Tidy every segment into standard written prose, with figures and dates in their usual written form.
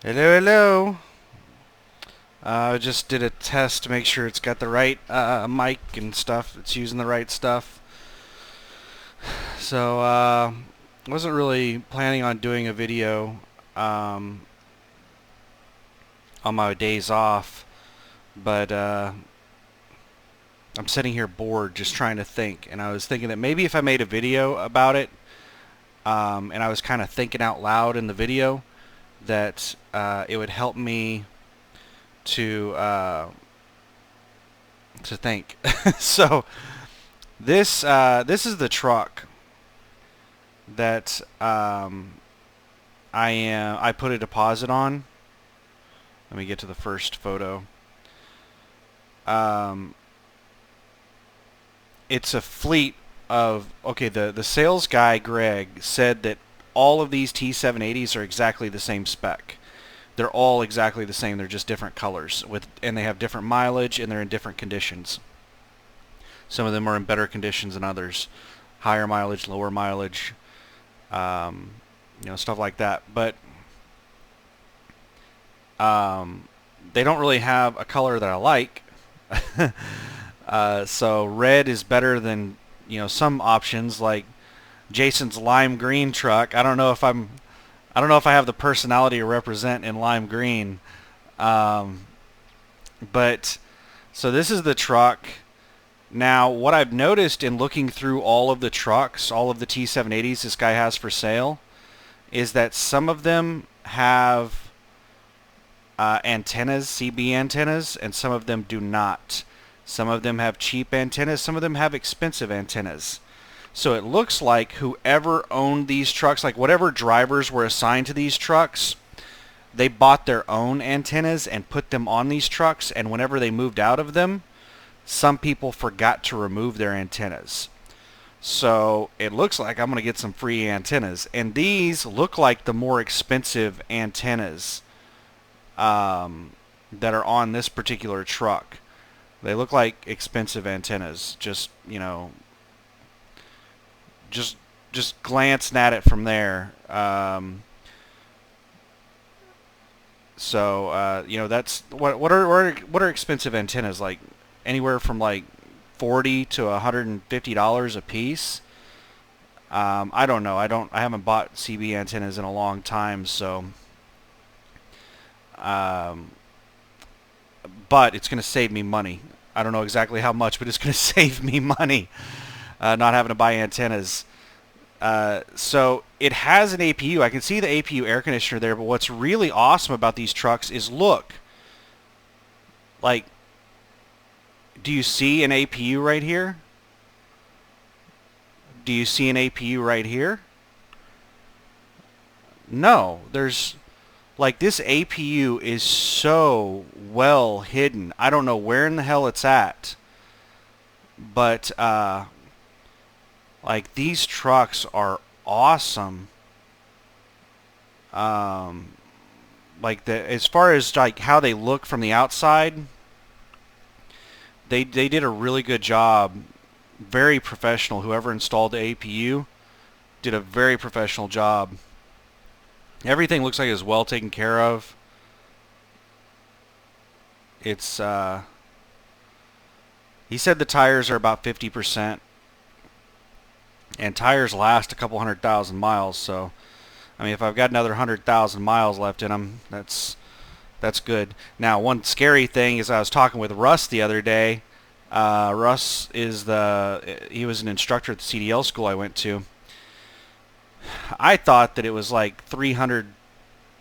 Hello, hello. I just did a test to make sure it's got the right mic and stuff. It's using the right stuff. So, wasn't really planning on doing a video um, on my days off, but I'm sitting here bored just trying to think. And I was thinking that maybe if I made a video about it, and I was kind of thinking out loud in the video, that it would help me to think. So this is the truck that I put a deposit on. Let me get to the first photo. Um, it's a fleet of the sales guy Greg said that all of these T780s are exactly the same spec. They're all exactly the same. They're just different colors and they have different mileage and they're in different conditions. Some of them are in better conditions than others. Higher mileage, lower mileage, um, stuff like that. But they don't really have a color that I like. So red is better than some options like Jason's lime green truck. I don't know if I have the personality to represent in lime green. Um, but so this is the truck. Now, what I've noticed in looking through all of the trucks, all of the T780s this guy has for sale, is that some of them have antennas, CB antennas, and some of them do not. Some of them have cheap antennas, some of them have expensive antennas. So it looks like whoever owned these trucks, like whatever drivers were assigned to these trucks, they bought their own antennas and put them on these trucks, and whenever they moved out of them, some people forgot to remove their antennas. So it looks like I'm going to get some free antennas. And these look like the more expensive antennas that are on this particular truck. They look like expensive antennas. Just just glancing at it from there. That's what are expensive antennas like? Anywhere from like $40 to $150 a piece. I don't know. I haven't bought CB antennas in a long time, so. Um, but it's going to save me money. I don't know exactly how much, but it's going to save me money not having to buy antennas. So it has an APU. I can see the APU air conditioner there, but what's really awesome about these trucks is look. Like, do you see an APU right here? Do you see an APU right here? No, there's like this APU is so well hidden. I don't know where in the hell it's at. But like these trucks are awesome. Um, like the as far as like how they look from the outside, they did a really good job. Very professional. Whoever installed the APU did a very professional job. Everything looks like it's well taken care of. It's he said the tires are about 50%, and tires last a couple 100,000 miles. So, I mean, if I've got another 100,000 miles left in them, that's good. Now, one scary thing is I was talking with Russ the other day. Russ he was an instructor at the CDL school I went to. I thought that it was like 300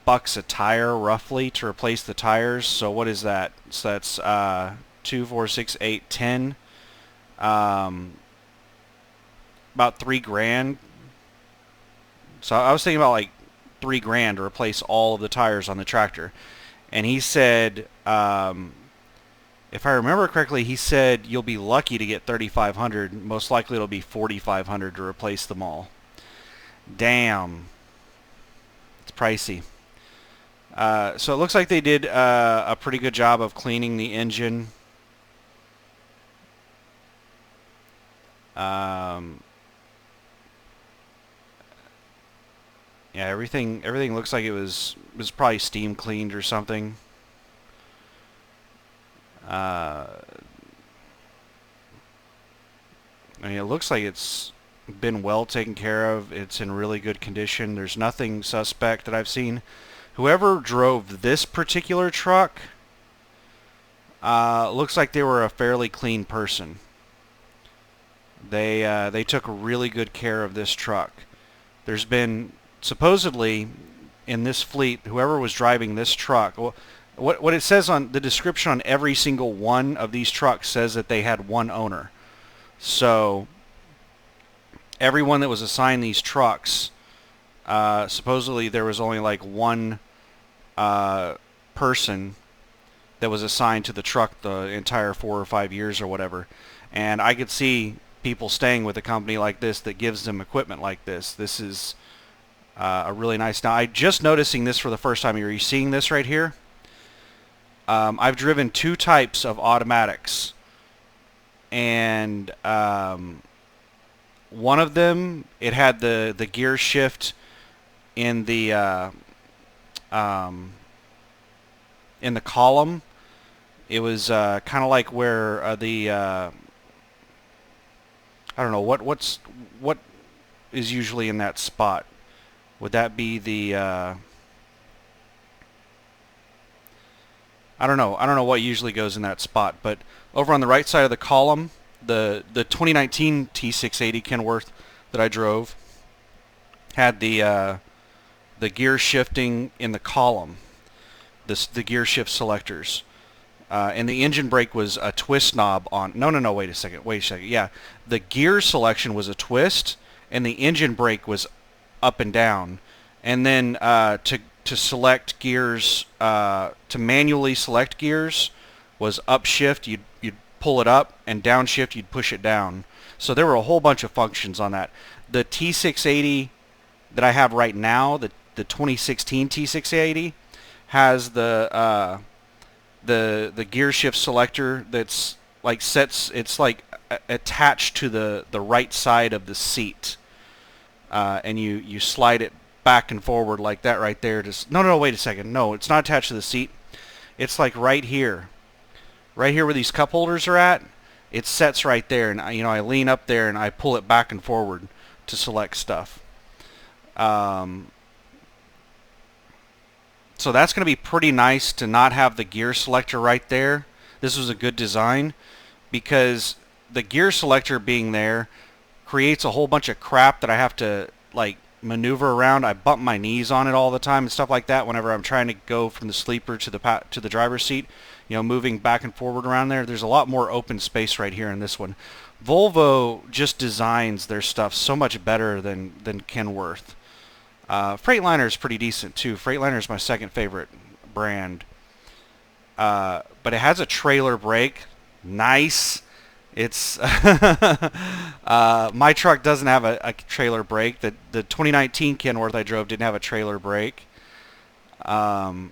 bucks a tire roughly to replace the tires. So what is that? So that's 2, 4, 6, 8, 10. About $3,000. So I was thinking about like $3,000 to replace all of the tires on the tractor. And he said, if I remember correctly, he said you'll be lucky to get 3,500. Most likely it'll be 4,500 to replace them all. Damn, it's pricey. So it looks like they did a pretty good job of cleaning the engine. Yeah, everything looks like it was was probably steam cleaned or something. I mean, it looks like it's been well taken care of. It's in really good condition. There's nothing suspect that I've seen. Whoever drove this particular truck looks like they were a fairly clean person. They took really good care of this truck. There's been supposedly in this fleet, whoever was driving this truck, well, what it says on the description on every single one of these trucks says that they had one owner. So everyone that was assigned these trucks, supposedly there was only like one person that was assigned to the truck the entire 4 or 5 years or whatever. And I could see people staying with a company like this that gives them equipment like this. This is a really nice. Now, I'm just noticing this for the first time. Are you seeing this right here? I've driven 2 types of automatics, and one of them, it had the gear shift in the column. It was kind of like where I don't know what is usually in that spot. Would that be the I don't know what usually goes in that spot, but over on the right side of the column, the 2019 T680 Kenworth that I drove had the gear shifting in the column, the gear shift selectors, and the engine brake was a twist knob on. No, wait a second. Yeah, the gear selection was a twist, and the engine brake was up and down, and then to select gears, to manually select gears, was upshift. You'd pull it up, and downshift you'd push it down. So there were a whole bunch of functions on that. The T680 that I have right now, the 2016 T680, has the gear shift selector that's like it's like attached to the right side of the seat, and you slide it back and forward like that right there. No, wait a second. No, it's not attached to the seat. It's like right here where these cup holders are at. It sets right there, and I lean up there and I pull it back and forward to select stuff. So that's going to be pretty nice to not have the gear selector right there. This was a good design, because the gear selector being there creates a whole bunch of crap that I have to like maneuver around. I bump my knees on it all the time and stuff like that whenever I'm trying to go from the sleeper to the driver's seat, moving back and forward around there. There's a lot more open space right here in this one. Volvo just designs their stuff so much better than Kenworth. Freightliner is pretty decent too. Freightliner is my second favorite brand. But it has a trailer brake. Nice. It's my truck doesn't have a trailer brake. The 2019 Kenworth I drove didn't have a trailer brake. Let's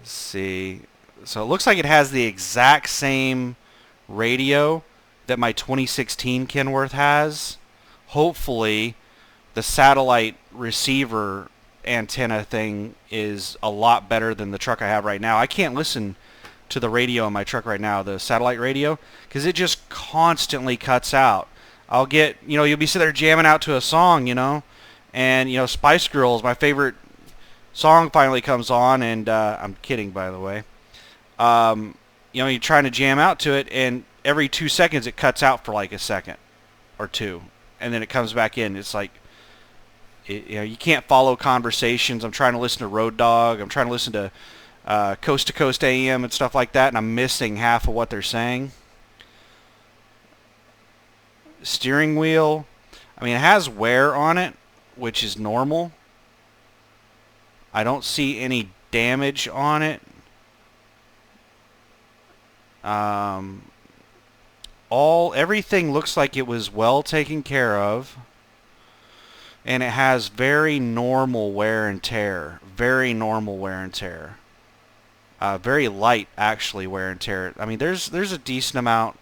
see. So it looks like it has the exact same radio that my 2016 Kenworth has. Hopefully, the satellite receiver antenna thing is a lot better than the truck I have right now. I can't listen to the radio in my truck right now, the satellite radio, because it just constantly cuts out. I'll get, you'll be sitting there jamming out to a song, and, Spice Girls, my favorite song, finally comes on, and I'm kidding, by the way. You're trying to jam out to it, and every 2 seconds it cuts out for like a second or two, and then it comes back in. It's like, you can't follow conversations. I'm trying to listen to Road Dogg. I'm trying to listen to Coast to Coast AM and stuff like that, and I'm missing half of what they're saying. Steering wheel, I mean, it has wear on it, which is normal. I don't see any damage on it. Everything looks like it was well taken care of, and it has very normal wear and tear. Very normal wear and tear. Very light, actually, wear and tear. I mean, there's a decent amount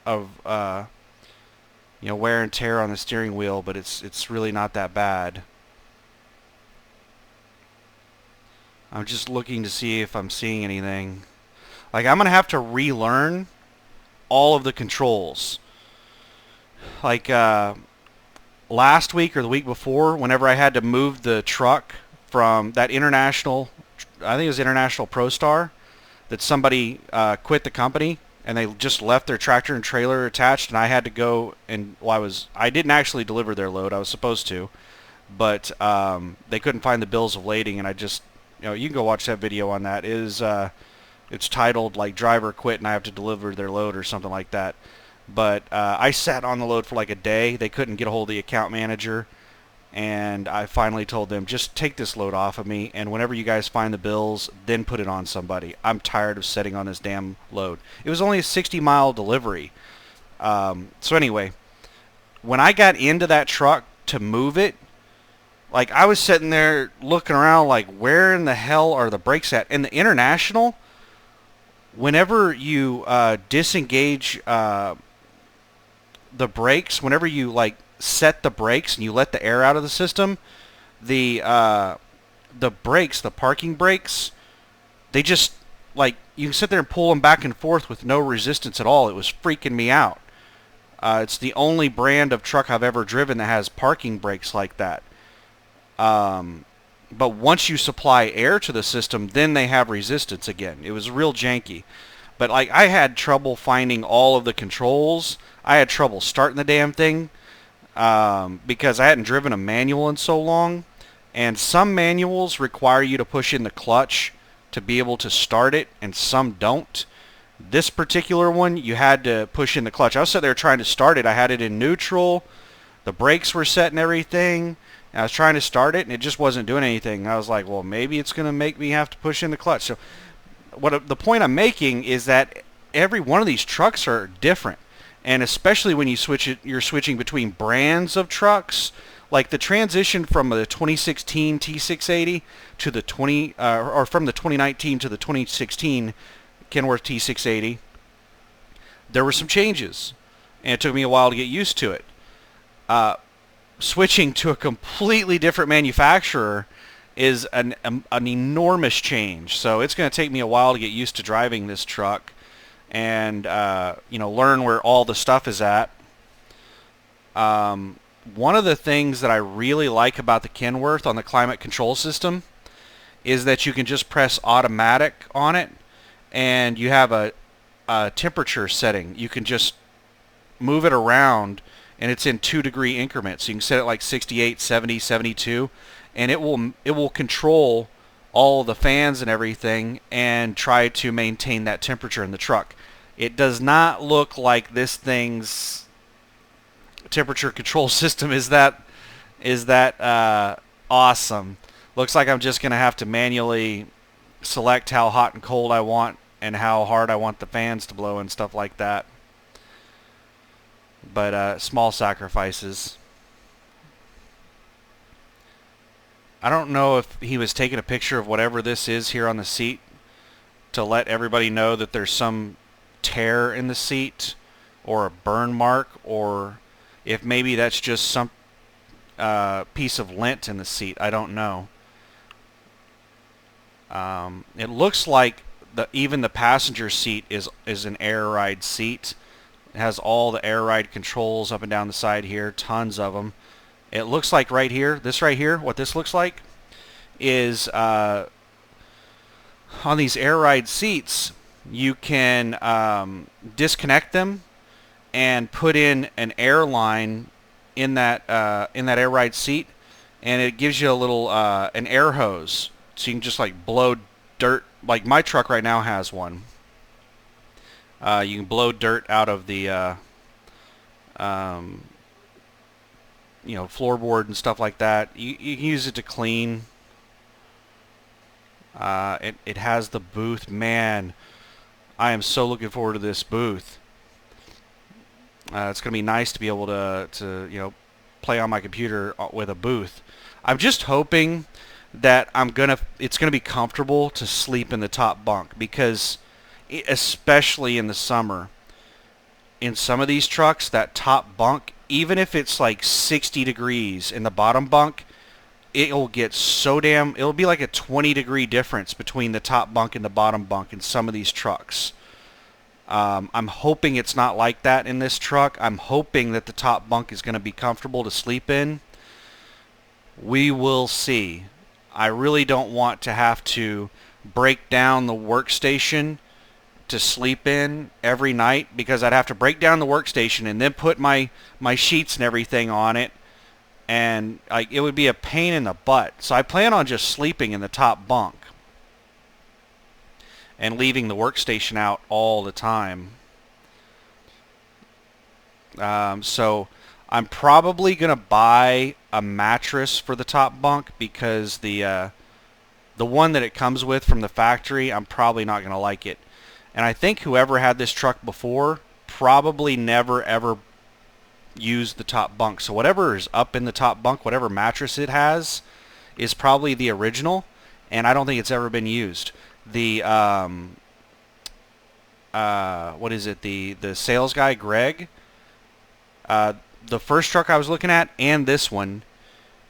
of wear and tear on the steering wheel, but it's really not that bad. I'm just looking to see if I'm seeing anything. Like, I'm going to have to relearn all of the controls. Like, last week or the week before, whenever I had to move the truck from that international, I think it was International Pro Star, that somebody quit the company and they just left their tractor and trailer attached, and I had to go and, well, I didn't actually deliver their load. I was supposed to, but they couldn't find the bills of lading, and I just, you can go watch that video on that. It's titled like driver quit and I have to deliver their load or something like that. But I sat on the load for like a day. They couldn't get a hold of the account manager, and I finally told them, just take this load off of me, and whenever you guys find the bills, then put it on somebody. I'm tired of sitting on this damn load. It was only a 60-mile delivery. So anyway, when I got into that truck to move it, like, I was sitting there looking around like, where in the hell are the brakes at? And the International, whenever you disengage the brakes, whenever you like set the brakes and you let the air out of the system, the brakes, the parking brakes, they just, like, you can sit there and pull them back and forth with no resistance at all. It was freaking me out. It's the only brand of truck I've ever driven that has parking brakes like that. But once you supply air to the system, then they have resistance again. It was real janky. But like, I had trouble finding all of the controls. I had trouble starting the damn thing because I hadn't driven a manual in so long. And some manuals require you to push in the clutch to be able to start it, and some don't. This particular one, you had to push in the clutch. I was sitting there trying to start it. I had it in neutral. The brakes were set and everything. I was trying to start it, and it just wasn't doing anything. I was like, well, maybe it's going to make me have to push in the clutch. So the point I'm making is that every one of these trucks are different, and especially when you're switching between brands of trucks. Like the transition from the 2016 T680 to the or from the 2019 to the 2016 Kenworth T680, there were some changes, and it took me a while to get used to it. Switching to a completely different manufacturer is an enormous change. So it's going to take me a while to get used to driving this truck and learn where all the stuff is at. One of the things that I really like about the Kenworth on the climate control system is that you can just press automatic on it, and you have a temperature setting. You can just move it around, and it's in 2-degree increments. So you can set it like 68, 70, 72, and it will control all the fans and everything and try to maintain that temperature in the truck. It does not look like this thing's temperature control system is that awesome. Looks like I'm just going to have to manually select how hot and cold I want and how hard I want the fans to blow and stuff like that. But small sacrifices. I don't know if he was taking a picture of whatever this is here on the seat to let everybody know that there's some tear in the seat or a burn mark, or if maybe that's just some piece of lint in the seat. I don't know. It looks like even the passenger seat is an air ride seat. It has all the air ride controls up and down the side here, tons of them. It looks like right here, what this looks like is on these air ride seats, you can disconnect them and put in an air line in that air ride seat, and it gives you a little an air hose, so you can just like blow dirt. Like my truck right now has one. You can blow dirt out of the floorboard and stuff like that. You can use it to clean. It has the booth. Man, I am so looking forward to this booth. It's going to be nice to be able to play on my computer with a booth. I'm just hoping that it's going to be comfortable to sleep in the top bunk, because especially in the summer, in some of these trucks, that top bunk, even if it's like 60 degrees in the bottom bunk, it'll get so damn, it'll be like a 20-degree difference between the top bunk and the bottom bunk in some of these trucks. I'm hoping it's not like that in this truck. I'm hoping that the top bunk is going to be comfortable to sleep in. We will see. I really don't want to have to break down the workstation to sleep in every night, because I'd have to break down the workstation and then put my sheets and everything on it, and it would be a pain in the butt. So I plan on just sleeping in the top bunk and leaving the workstation out all the time. So I'm probably going to buy a mattress for the top bunk, because the one that it comes with from the factory, I'm probably not going to like it. And I think whoever had this truck before probably never ever used the top bunk. So whatever is up in the top bunk, whatever mattress it has, is probably the original, and I don't think it's ever been used. The what is it? The sales guy, Greg. The first truck I was looking at and this one,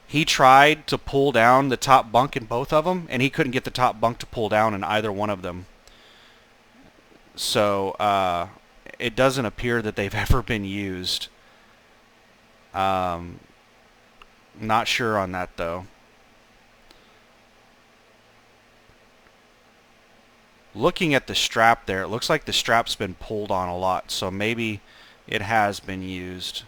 he tried to pull down the top bunk in both of them, and he couldn't get the top bunk to pull down in either one of them. So it doesn't appear that they've ever been used. Not sure on that though. Looking at the strap there, it looks like the strap's been pulled on a lot, so maybe it has been used.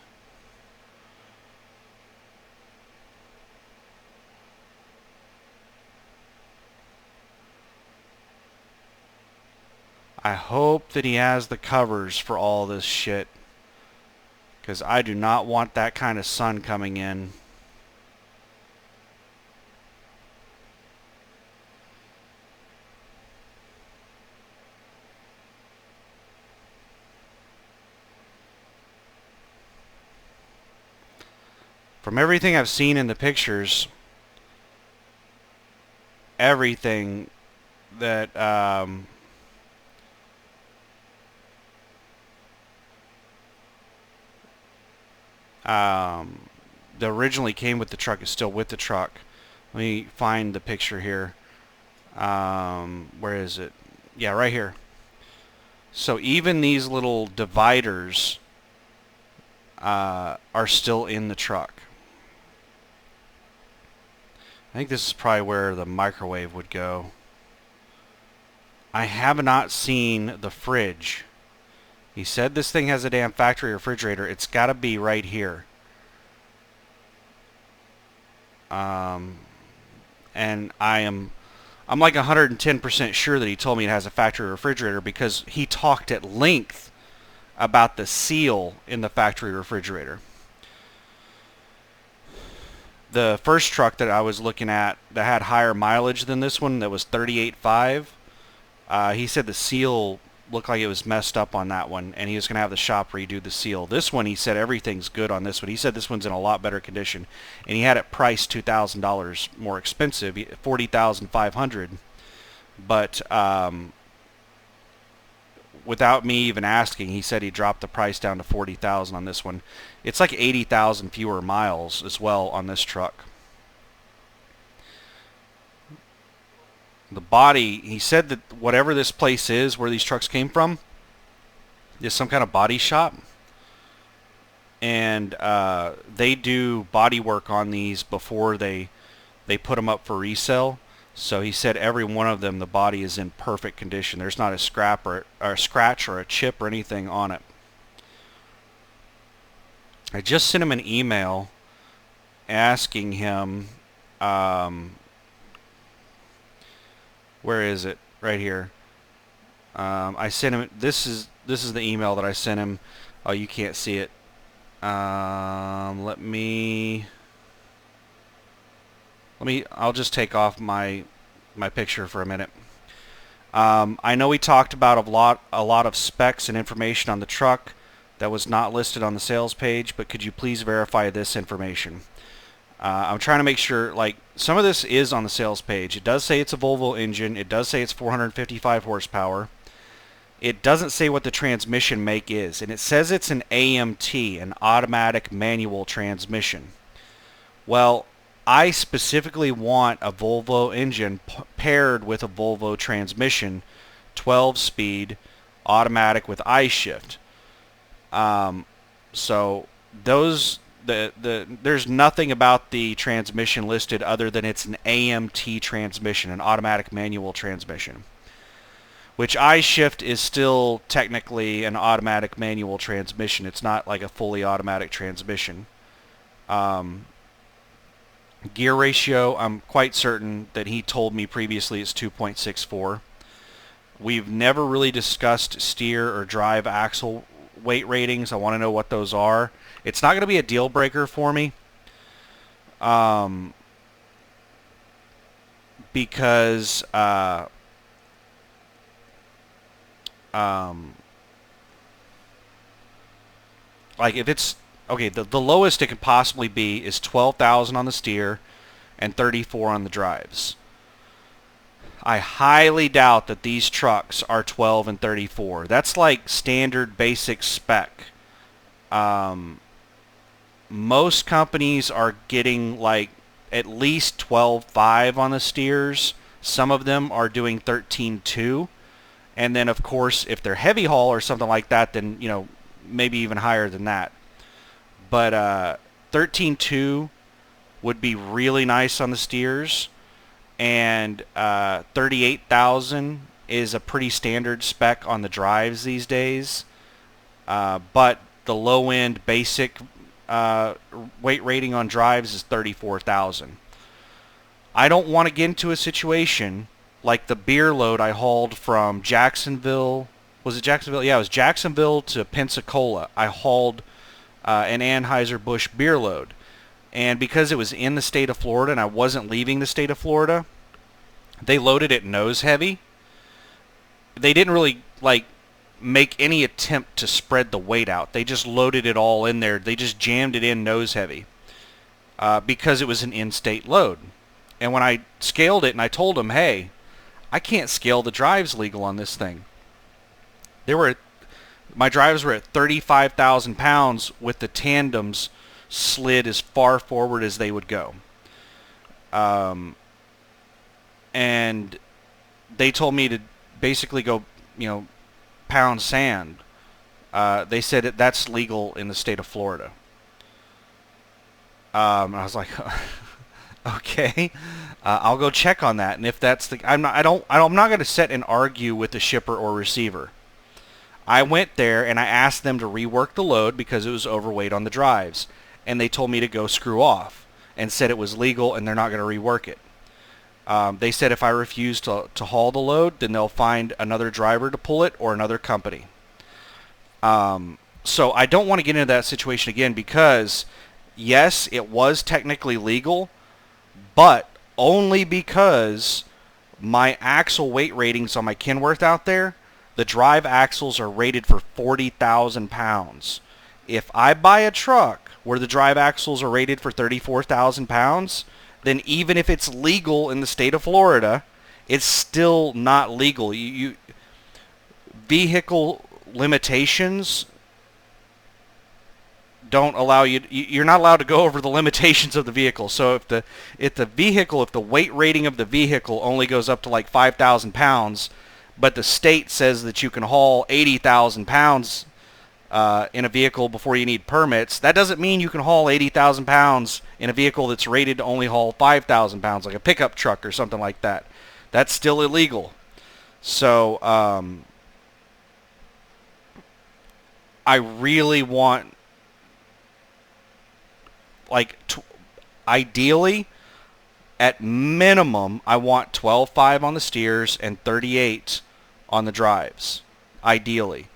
I hope that he has the covers for all this shit, because I do not want that kind of sun coming in. From everything I've seen in the pictures, everything that that originally came with the truck is still with the truck. Let me find the picture here. Where is it? Yeah, right here. So even these little dividers are still in the truck. I think this is probably where the microwave would go. I have not seen the fridge. He said this thing has a damn factory refrigerator. It's got to be right here. And I'm like 110% sure that he told me it has a factory refrigerator, because he talked at length about the seal in the factory refrigerator. The first truck that I was looking at that had higher mileage than this one, that was 38.5, he said the seal looked like it was messed up on that one, and he was going to have the shop redo the seal. This one, he said everything's good on this one. He said this one's in a lot better condition, and he had it priced $2,000 more expensive, $40,500. But without me even asking, he said he dropped the price down to $40,000 on this one. It's like 80,000 fewer miles as well on this truck. The body, he said that whatever this place is where these trucks came from is some kind of body shop, and they do body work on these before they put them up for resale. So he said every one of them, the body is in perfect condition. There's not a scrap or a scratch or a chip or anything on it. I just sent him an email asking him, where is it? Right here. I sent him. This is the email that I sent him. Oh, you can't see it. Let me. I'll just take off my picture for a minute. I know we talked about a lot of specs and information on the truck that was not listed on the sales page, but could you please verify this information? I'm trying to make sure, like, some of this is on the sales page. It does say it's a Volvo engine. It does say it's 455 horsepower. It doesn't say what the transmission make is, and it says it's an AMT, an automatic manual transmission. Well, I specifically want a Volvo engine paired with a Volvo transmission, 12-speed, automatic with I-shift. Um, so those there's nothing about the transmission listed other than it's an AMT transmission, an automatic manual transmission, which I-shift is still technically an automatic manual transmission. It's not like a fully automatic transmission. Um, Gear ratio, I'm quite certain that he told me previously it's 2.64. We've never really discussed steer or drive axle weight ratings. I want to know what those are. It's not going to be a deal breaker for me. Because like if it's okay, the lowest it could possibly be is 12,000 on the steer and 34 on the drives. I highly doubt that these trucks are 12 and 34. That's like standard basic spec. Most companies are getting like at least 12.5 on the steers. Some of them are doing 13.2. And then, of course, if they're heavy haul or something like that, then, you know, maybe even higher than that. But 13.2 would be really nice on the steers. And 38,000 is a pretty standard spec on the drives these days. But the low-end basic weight rating on drives is 34,000. I don't want to get into a situation like the beer load I hauled from Jacksonville. Was it Jacksonville? Yeah, it was Jacksonville to Pensacola. I hauled an Anheuser-Busch beer load. And because it was in the state of Florida and I wasn't leaving the state of Florida, they loaded it nose heavy. They didn't really like make any attempt to spread the weight out. They just loaded it all in there. They just jammed it in nose heavy because it was an in-state load. And when I scaled it and I told them, hey, I can't scale the drives legal on this thing. My drives were at 35,000 pounds with the tandems slid as far forward as they would go. And they told me to basically go, you know, pound sand. They said that's legal in the state of Florida. And I was like, okay, I'll go check on that. And if that's the, I'm not going to sit and argue with the shipper or receiver. I went there and I asked them to rework the load because it was overweight on the drives, and they told me to go screw off and said it was legal and they're not going to rework it. They said if I refuse to haul the load, then they'll find another driver to pull it or another company. So I don't want to get into that situation again because, yes, it was technically legal, but only because my axle weight ratings on my Kenworth out there, the drive axles are rated for 40,000 pounds. If I buy a truck where the drive axles are rated for 34,000 pounds, then even if it's legal in the state of Florida, it's still not legal. Vehicle limitations don't allow you're not allowed to go over the limitations of the vehicle. So if the weight rating of the vehicle only goes up to like 5,000 pounds, but the state says that you can haul 80,000 pounds in a vehicle before you need permits, that doesn't mean you can haul 80,000 pounds in a vehicle that's rated to only haul 5,000 pounds, like a pickup truck or something like that. That's still illegal. So I really want, like, ideally, at minimum, I want 12.5 on the steers and 38 on the drives, ideally.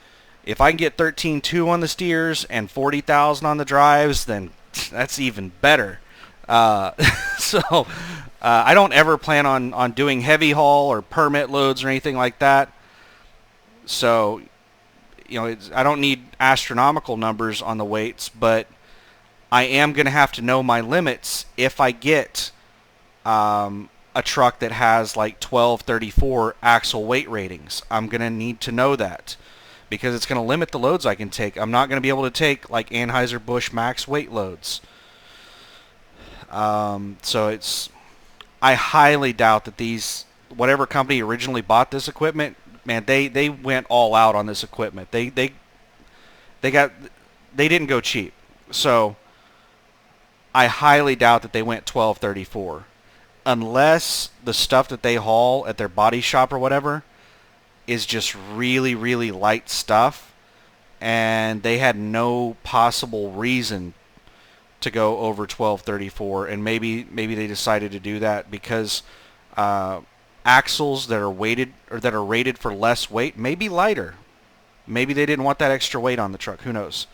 If I can get 13.2 on the steers and 40,000 on the drives, then that's even better. So I don't ever plan on doing heavy haul or permit loads or anything like that. So, you know, I don't need astronomical numbers on the weights, but I am going to have to know my limits if I get a truck that has like 1234 axle weight ratings. I'm going to need to know that because it's going to limit the loads I can take. I'm not going to be able to take like Anheuser-Busch max weight loads. So I highly doubt that whatever company originally bought this equipment, man, they went all out on this equipment. They got, they didn't go cheap. So I highly doubt that they went 1234, unless the stuff that they haul at their body shop or whatever is just really, really light stuff, and they had no possible reason to go over 1234, and maybe they decided to do that because axles that are weighted or that are rated for less weight may be lighter. Maybe they didn't want that extra weight on the truck. Who knows?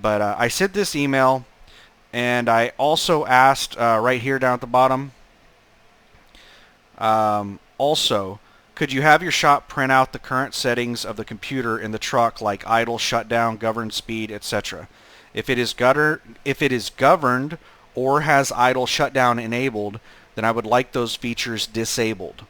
But I sent this email, and I also asked right here down at the bottom. Also, could you have your shop print out the current settings of the computer in the truck, like idle, shutdown, govern speed, etc.? If it is governed or has idle shutdown enabled, then I would like those features disabled.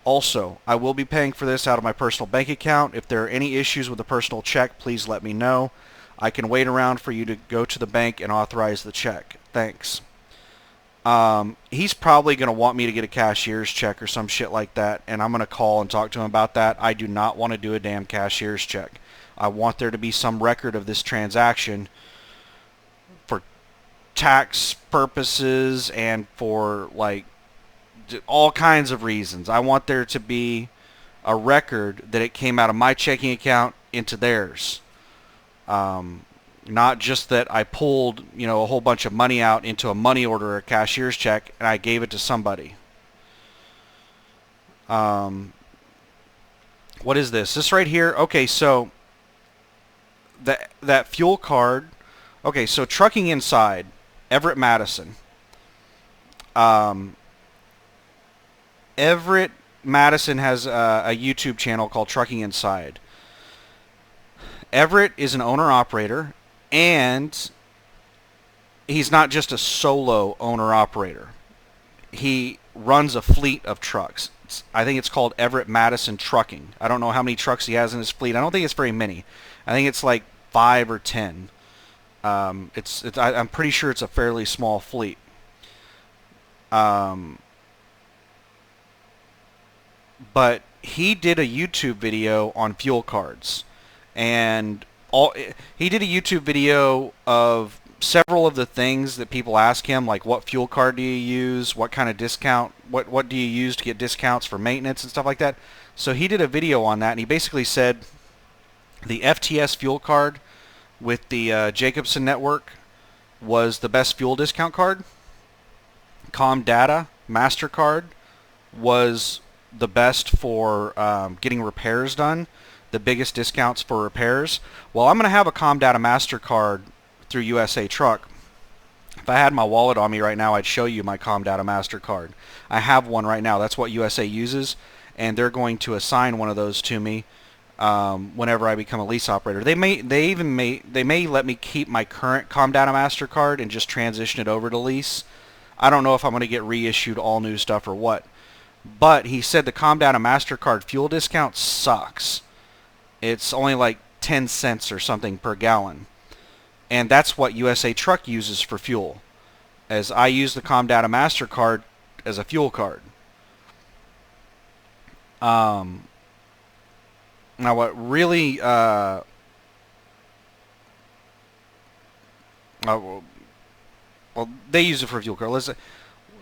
Also, I will be paying for this out of my personal bank account. If there are any issues with the personal check, please let me know. I can wait around for you to go to the bank and authorize the check. Thanks. He's probably going to want me to get a cashier's check or some shit like that, and I'm going to call and talk to him about that. I do not want to do a damn cashier's check. I want there to be some record of this transaction for tax purposes and for, like, all kinds of reasons. I want there to be a record that it came out of my checking account into theirs. Not just that I pulled, a whole bunch of money out into a money order or a cashier's check and I gave it to somebody. What is this? This right here? Okay, so that fuel card. Okay, so Trucking Inside, Everett Madison. Everett Madison has a YouTube channel called Trucking Inside. Everett is an owner-operator, and he's not just a solo owner-operator. He runs a fleet of trucks. I think it's called Everett Madison Trucking. I don't know how many trucks he has in his fleet. I don't think it's very many. I think it's like 5 or 10. I'm pretty sure it's a fairly small fleet. But he did a YouTube video on fuel cards. And he did a YouTube video of several of the things that people ask him, like what fuel card do you use, what kind of discount, what do you use to get discounts for maintenance and stuff like that. So he did a video on that, and he basically said the FTS fuel card with the Jacobson network was the best fuel discount card. Comdata MasterCard was the best for getting repairs done, the biggest discounts for repairs. Well, I'm going to have a Comdata MasterCard through USA Truck. If I had my wallet on me right now, I'd show you my Comdata MasterCard. I have one right now. That's what USA uses, and they're going to assign one of those to me whenever I become a lease operator. They may let me keep my current Comdata MasterCard and just transition it over to lease. I don't know if I'm going to get reissued all new stuff or what. But he said the Comdata MasterCard fuel discount sucks. It's only like 10 cents or something per gallon. And that's what USA Truck uses for fuel. As I use the Comdata MasterCard as a fuel card. Now what really... well, they use it for a fuel card.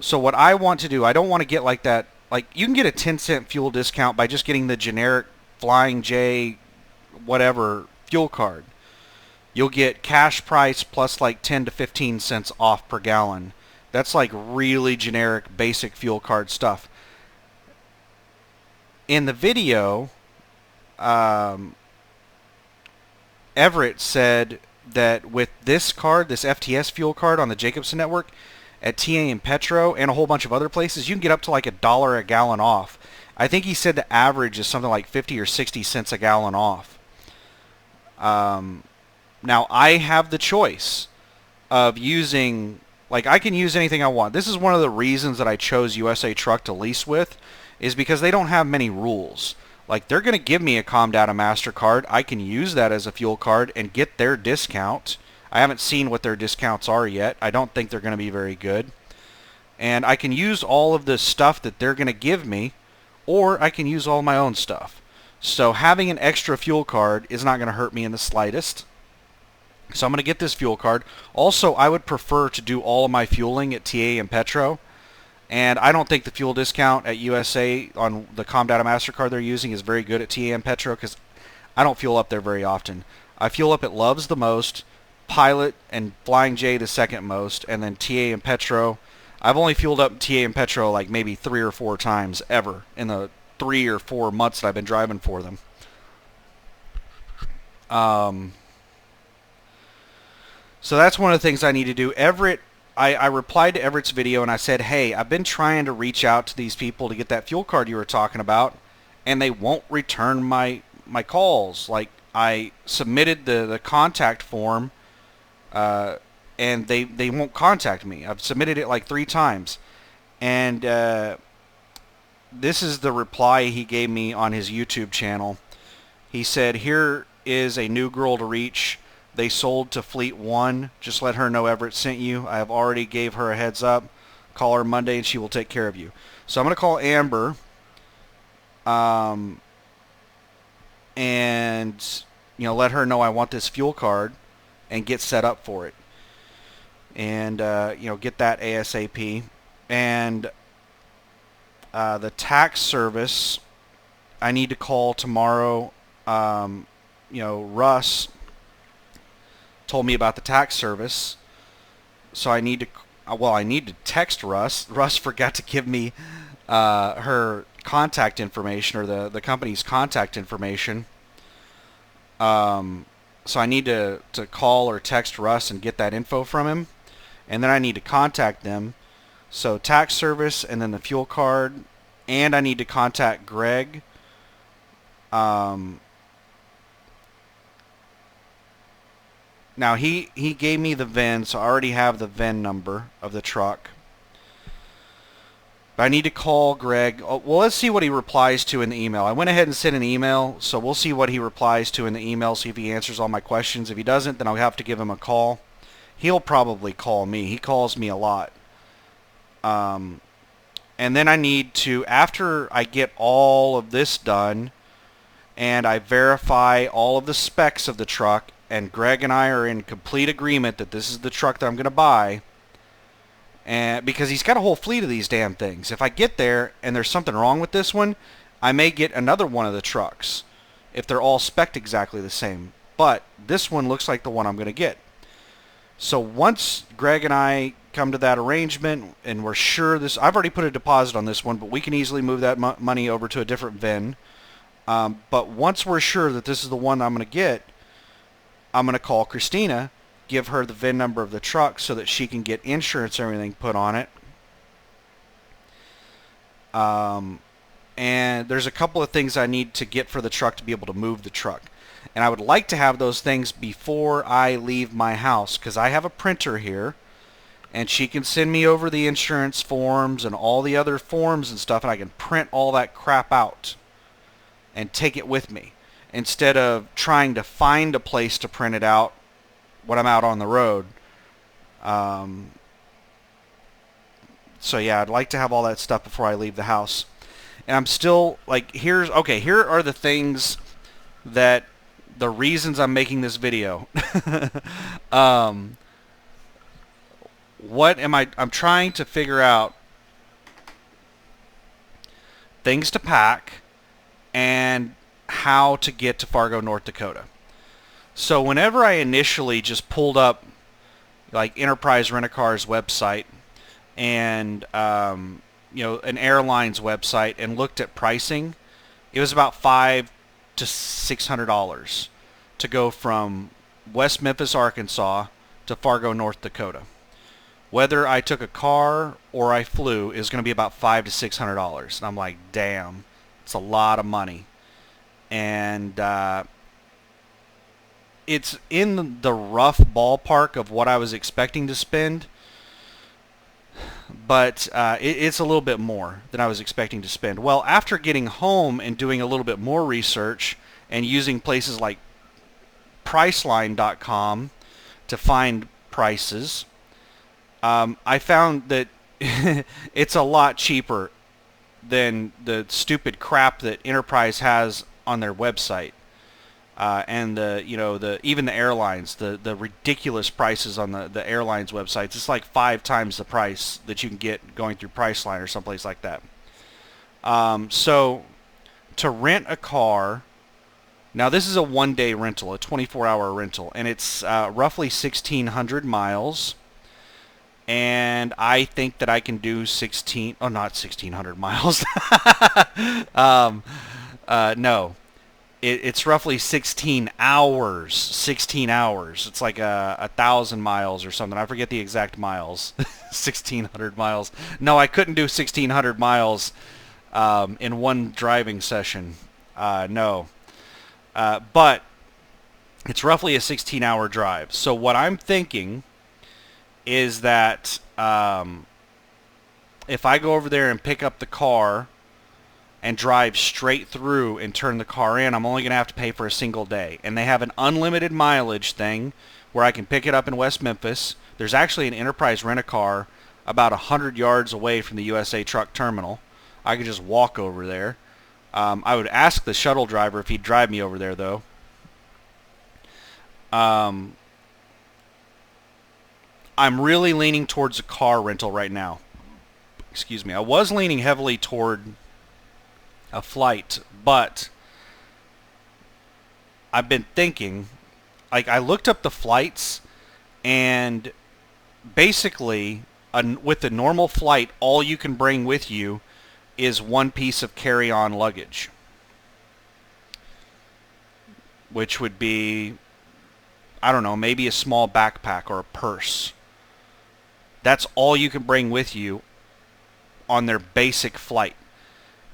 So what I want to do, I don't want to get like that. Like, you can get a 10-cent fuel discount by just getting the generic Flying J whatever fuel card. You'll get cash price plus like 10 to 15 cents off per gallon. That's like really generic basic fuel card stuff. In the video, Everett said that with this card, this FTS fuel card on the Jacobson network, at TA and Petro and a whole bunch of other places, you can get up to like $1 a gallon off. I think he said the average is something like 50 or 60 cents a gallon off. Now, I have the choice of using, like, I can use anything I want. This is one of the reasons that I chose USA Truck to lease with, is because they don't have many rules. Like, they're going to give me a Comdata MasterCard. I can use that as a fuel card and get their discount. I haven't seen what their discounts are yet. I don't think they're going to be very good. And I can use all of the stuff that they're going to give me, or I can use all my own stuff. So having an extra fuel card is not going to hurt me in the slightest. So I'm going to get this fuel card. Also, I would prefer to do all of my fueling at TA and Petro. And I don't think the fuel discount at USA on the Comdata MasterCard they're using is very good at TA and Petro, because I don't fuel up there very often. I fuel up at Love's the most, Pilot and Flying J the second most, and then TA and Petro. I've only fueled up TA and Petro like maybe 3 or 4 times ever in the 3 or 4 months that I've been driving for them. So that's one of the things I need to do. Everett, I replied to Everett's video and I said, hey, I've been trying to reach out to these people to get that fuel card you were talking about, and they won't return my calls. Like, I submitted the contact form, and they won't contact me. I've submitted it like 3 times. And this is the reply he gave me on his YouTube channel. He said, here is a new girl to reach. They sold to Fleet 1. Just let her know Everett sent you. I have already gave her a heads up. Call her Monday and she will take care of you. So I'm going to call Amber. And let her know I want this fuel card and get set up for it. And get that ASAP. And the tax service, I need to call tomorrow. Russ told me about the tax service, so I need to text Russ. Russ forgot to give me her contact information, or the company's contact information. So I need to call or text Russ and get that info from him, and then I need to contact them. So tax service, and then the fuel card, and I need to contact Greg. Now he gave me the VIN, so I already have the VIN number of the truck. But I need to call Greg. Oh, well, let's see what he replies to in the email. I went ahead and sent an email, so we'll see what he replies to in the email, see if he answers all my questions. If he doesn't, then I'll have to give him a call. He'll probably call me. He calls me a lot. And then I need to, after I get all of this done, and I verify all of the specs of the truck, and Greg and I are in complete agreement that this is the truck that I'm going to buy, and because he's got a whole fleet of these damn things. If I get there and there's something wrong with this one, I may get another one of the trucks if they're all spec'd exactly the same. But this one looks like the one I'm going to get. So once Greg and I come to that arrangement and we're sure this, I've already put a deposit on this one, but we can easily move that money over to a different VIN. But once we're sure that this is the one I'm going to get, I'm going to call Christina, give her the VIN number of the truck so that she can get insurance and everything put on it. And there's a couple of things I need to get for the truck to be able to move the truck. And I would like to have those things before I leave my house, because I have a printer here, and she can send me over the insurance forms and all the other forms and stuff, and I can print all that crap out and take it with me, instead of trying to find a place to print it out when I'm out on the road. So yeah, I'd like to have all that stuff before I leave the house. And I'm still, like, here are the things that, the reasons I'm making this video. I'm trying to figure out things to pack and how to get to Fargo, North Dakota. So whenever I initially just pulled up like Enterprise Rent-A-Car's website and an airline's website and looked at pricing, it was about $500 to $600 to go from West Memphis, Arkansas to Fargo, North Dakota. Whether I took a car or I flew is going to be about $500 to $600. And I'm like, damn, it's a lot of money. And it's in the rough ballpark of what I was expecting to spend, but it's a little bit more than I was expecting to spend. Well, after getting home and doing a little bit more research and using places like Priceline.com to find prices, I found that it's a lot cheaper than the stupid crap that Enterprise has on their website. And the even the airlines, the ridiculous prices on the airlines websites. It's like 5 times the price that you can get going through Priceline or someplace like that. So to rent a car, now this is a 1-day rental, a 24-hour rental, and it's roughly 1,600 miles. And I think that I can do not 1,600 miles. No. It's roughly 16 hours. 16 hours. It's like 1,000 miles or something. I forget the exact miles. 1,600 miles. No, I couldn't do 1,600 miles in one driving session. No. But it's roughly a 16-hour drive. So what I'm thinking is that if I go over there and pick up the car and drive straight through and turn the car in, I'm only going to have to pay for a single day. And they have an unlimited mileage thing where I can pick it up in West Memphis. There's actually an Enterprise Rent-A-Car about 100 yards away from the USA Truck Terminal. I could just walk over there. I would ask the shuttle driver if he'd drive me over there, though. I'm really leaning towards a car rental right now. Excuse me. I was leaning heavily toward a flight, but I've been thinking, like, I looked up the flights, and basically with the normal flight, all you can bring with you is one piece of carry-on luggage, which would be, I don't know, maybe a small backpack or a purse. That's all you can bring with you on their basic flight.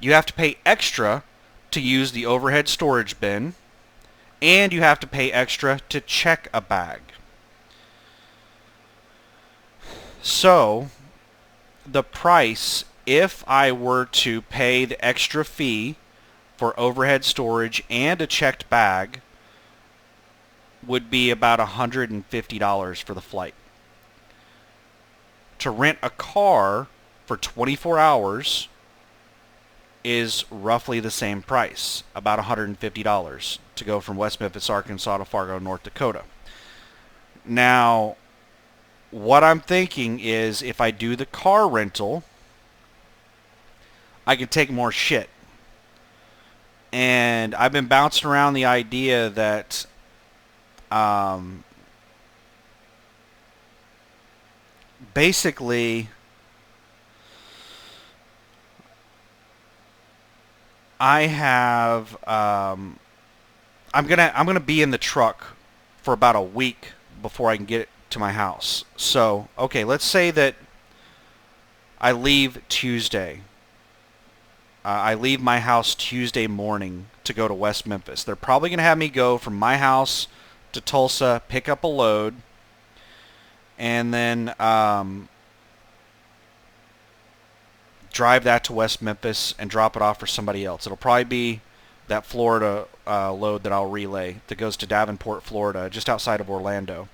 You have to pay extra to use the overhead storage bin, and you have to pay extra to check a bag. So, the price, if I were to pay the extra fee for overhead storage and a checked bag, would be about $150 for the flight. To rent a car for 24 hours is roughly the same price, about $150 to go from West Memphis, Arkansas to Fargo, North Dakota. Now, what I'm thinking is if I do the car rental, I can take more shit. And I've been bouncing around the idea that basically I have I'm gonna be in the truck for about a week before I can get to my house. So, okay, let's say that I leave Tuesday. I leave my house Tuesday morning to go to West Memphis. They're probably going to have me go from my house to Tulsa, pick up a load, and then drive that to West Memphis and drop it off for somebody else. It'll probably be that Florida load that I'll relay that goes to Davenport, Florida, just outside of Orlando.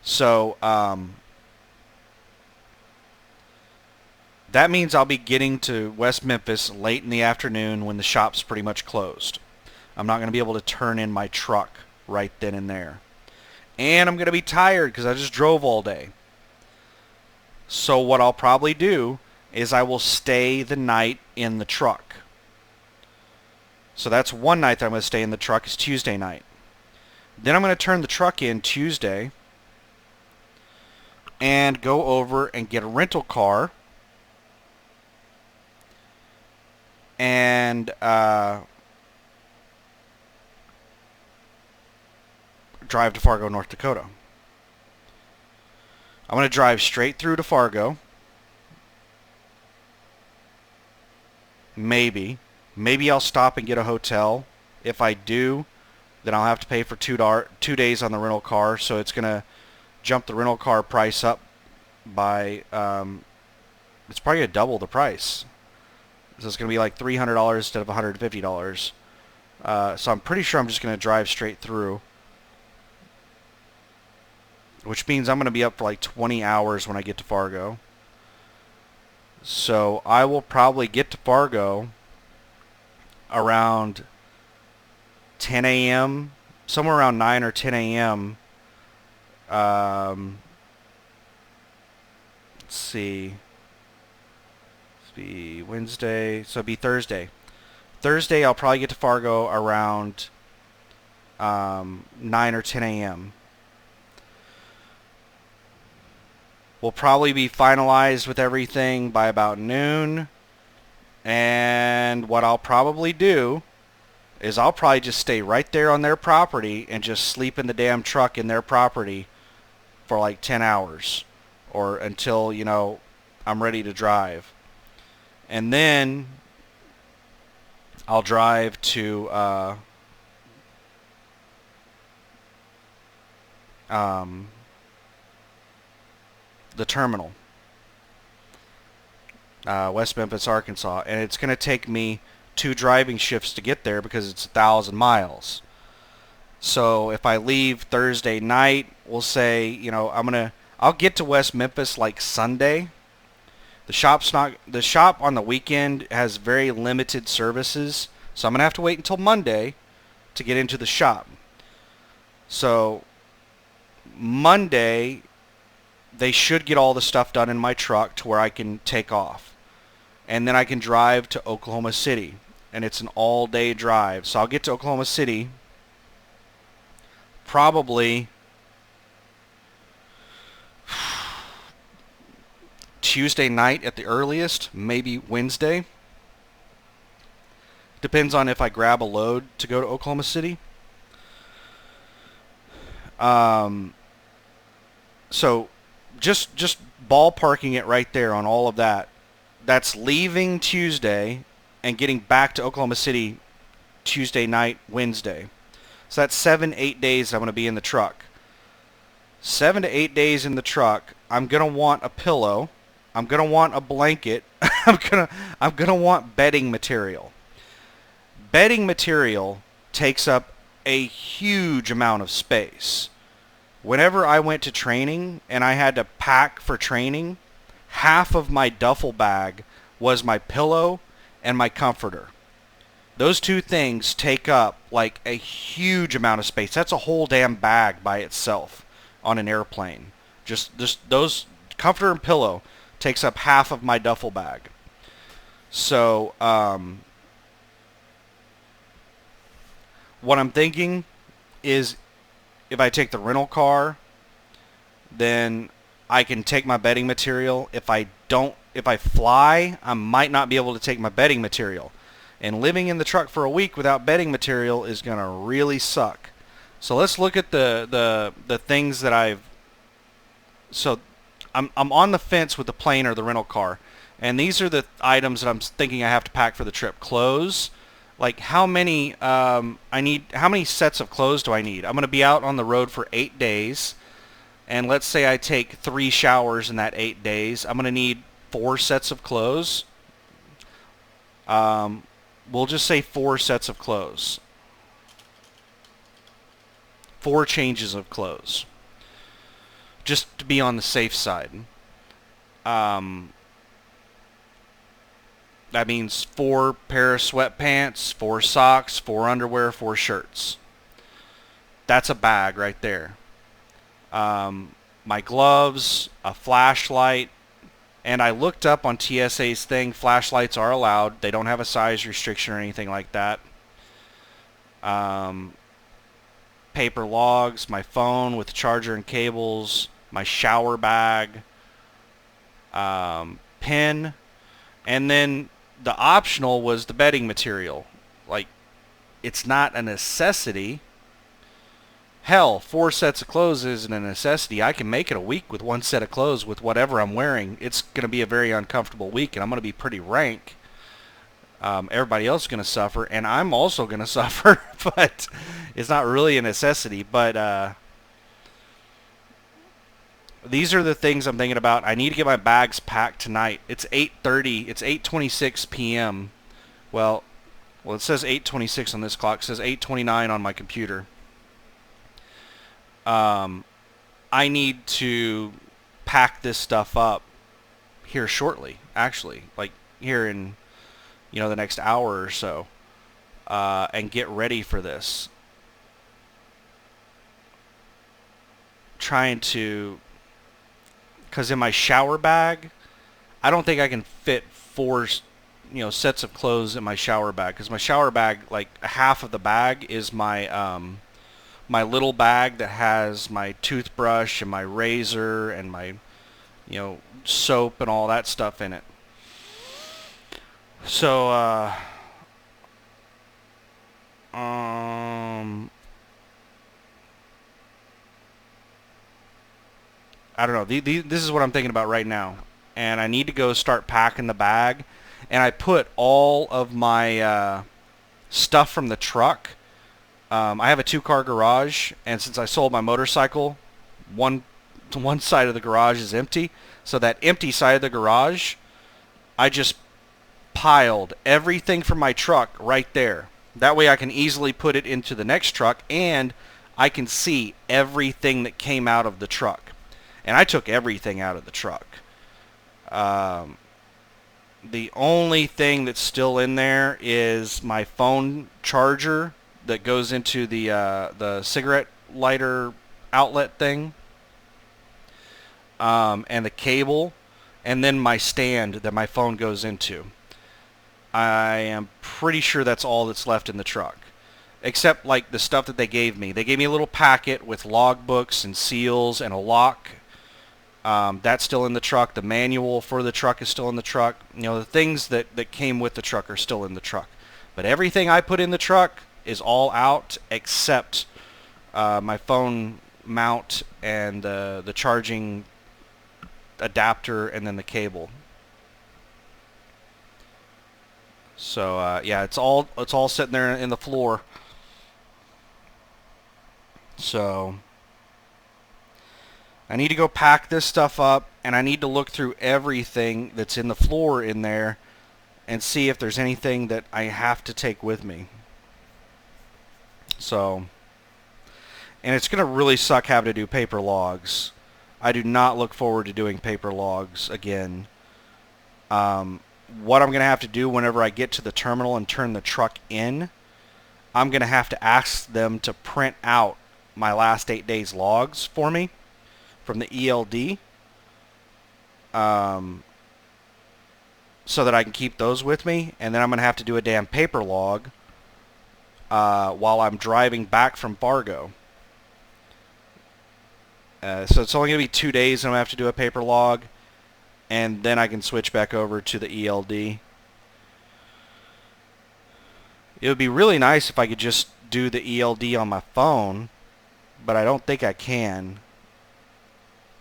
So that means I'll be getting to West Memphis late in the afternoon when the shop's pretty much closed. I'm not going to be able to turn in my truck right then and there. And I'm going to be tired because I just drove all day. So what I'll probably do is I will stay the night in the truck. So that's one night that I'm going to stay in the truck is Tuesday night. Then I'm going to turn the truck in Tuesday and go over and get a rental car and drive to Fargo, North Dakota. I'm going to drive straight through to Fargo. Maybe I'll stop and get a hotel. If I do, then I'll have to pay for 2 days on the rental car, so it's going to jump the rental car price up by, it's probably going to double the price. So it's going to be like $300 instead of $150. So I'm pretty sure I'm just going to drive straight through, which means I'm going to be up for like 20 hours when I get to Fargo. So I will probably get to Fargo around 10 a.m., somewhere around 9 or 10 a.m. Let's see. Let's be Wednesday, so it'll be Thursday. Thursday, I'll probably get to Fargo around 9 or 10 a.m. We'll probably be finalized with everything by about noon. And what I'll probably do is I'll probably just stay right there on their property and just sleep in the damn truck in their property for like 10 hours or until, I'm ready to drive. And then I'll drive to the terminal, West Memphis, Arkansas, and it's going to take me 2 driving shifts to get there because it's 1,000 miles. So if I leave Thursday night, we'll say, I'll get to West Memphis like Sunday. The shop on the weekend has very limited services, so I'm going to have to wait until Monday to get into the shop. So Monday, they should get all the stuff done in my truck to where I can take off. And then I can drive to Oklahoma City. And it's an all-day drive. So I'll get to Oklahoma City probably Tuesday night at the earliest, maybe Wednesday. Depends on if I grab a load to go to Oklahoma City. So just ballparking it right there on all of that. That's leaving Tuesday and getting back to Oklahoma City Tuesday night, Wednesday. So that's 7-8 days I'm going to be in the truck. 7 to 8 days in the truck. I'm going to want a pillow. I'm going to want a blanket. I'm going to want bedding material. Bedding material takes up a huge amount of space. Whenever I went to training and I had to pack for training, half of my duffel bag was my pillow and my comforter. Those 2 things take up like a huge amount of space. That's a whole damn bag by itself on an airplane. Just those comforter and pillow takes up half of my duffel bag. So what I'm thinking is if I take the rental car, then I can take my bedding material. If I fly, I might not be able to take my bedding material. And living in the truck for a week without bedding material is going to really suck. So let's look at the things that so I'm on the fence with the plane or the rental car. And these are the items that I'm thinking I have to pack for the trip. Clothes. Like how many how many sets of clothes do I need? I'm going to be out on the road for 8 days. And let's say I take 3 showers in that 8 days. I'm going to need 4 sets of clothes. We'll just say 4 sets of clothes. 4 changes of clothes. Just to be on the safe side. That means 4 pair of sweatpants, 4 socks, 4 underwear, 4 shirts. That's a bag right there. My gloves, a flashlight, and I looked up on TSA's thing. Flashlights are allowed. They don't have a size restriction or anything like that. Paper logs, my phone with charger and cables, my shower bag, pen, and then the optional was the bedding material. Like, it's not a necessity. Hell, 4 sets of clothes isn't a necessity. I can make it a week with 1 set of clothes with whatever I'm wearing. It's going to be a very uncomfortable week, and I'm going to be pretty rank. Everybody else is going to suffer, and I'm also going to suffer, but it's not really a necessity. But these are the things I'm thinking about. I need to get my bags packed tonight. It's 8:30. It's 8:26 p.m. Well, it says 8:26 on this clock. It says 8:29 on my computer. I need to pack this stuff up here shortly, actually, like here in, the next hour or so, and get ready for this. Trying to, because in my shower bag, I don't think I can fit four, sets of clothes in my shower bag, because my shower bag, like half of the bag is my little bag that has my toothbrush and my razor and my, soap and all that stuff in it. So, I don't know. This is what I'm thinking about right now, and I need to go start packing the bag. And I put all of my stuff from the truck. I have a 2-car garage, and since I sold my motorcycle, one side of the garage is empty. So that empty side of the garage, I just piled everything from my truck right there. That way I can easily put it into the next truck, and I can see everything that came out of the truck. And I took everything out of the truck. The only thing that's still in there is my phone charger that goes into the cigarette lighter outlet thing, and the cable, and then my stand that my phone goes into. I am pretty sure that's all that's left in the truck, except like the stuff that they gave me. They gave me a little packet with logbooks and seals and a lock. That's still in the truck. The manual for the truck is still in the truck. The things that came with the truck are still in the truck. But everything I put in the truck is all out except my phone mount and the charging adapter and then the cable. So yeah, it's all sitting there in the floor. So I need to go pack this stuff up, and I need to look through everything that's in the floor in there and see if there's anything that I have to take with me. So, and it's going to really suck having to do paper logs. I do not look forward to doing paper logs again. What I'm going to have to do whenever I get to the terminal and turn the truck in, I'm going to have to ask them to print out my last 8 days logs for me from the ELD, so that I can keep those with me, and then I'm going to have to do a damn paper log while I'm driving back from Fargo. So it's only going to be 2 days and I'm going to have to do a paper log, and then I can switch back over to the ELD. It would be really nice if I could just do the ELD on my phone, but I don't think I can.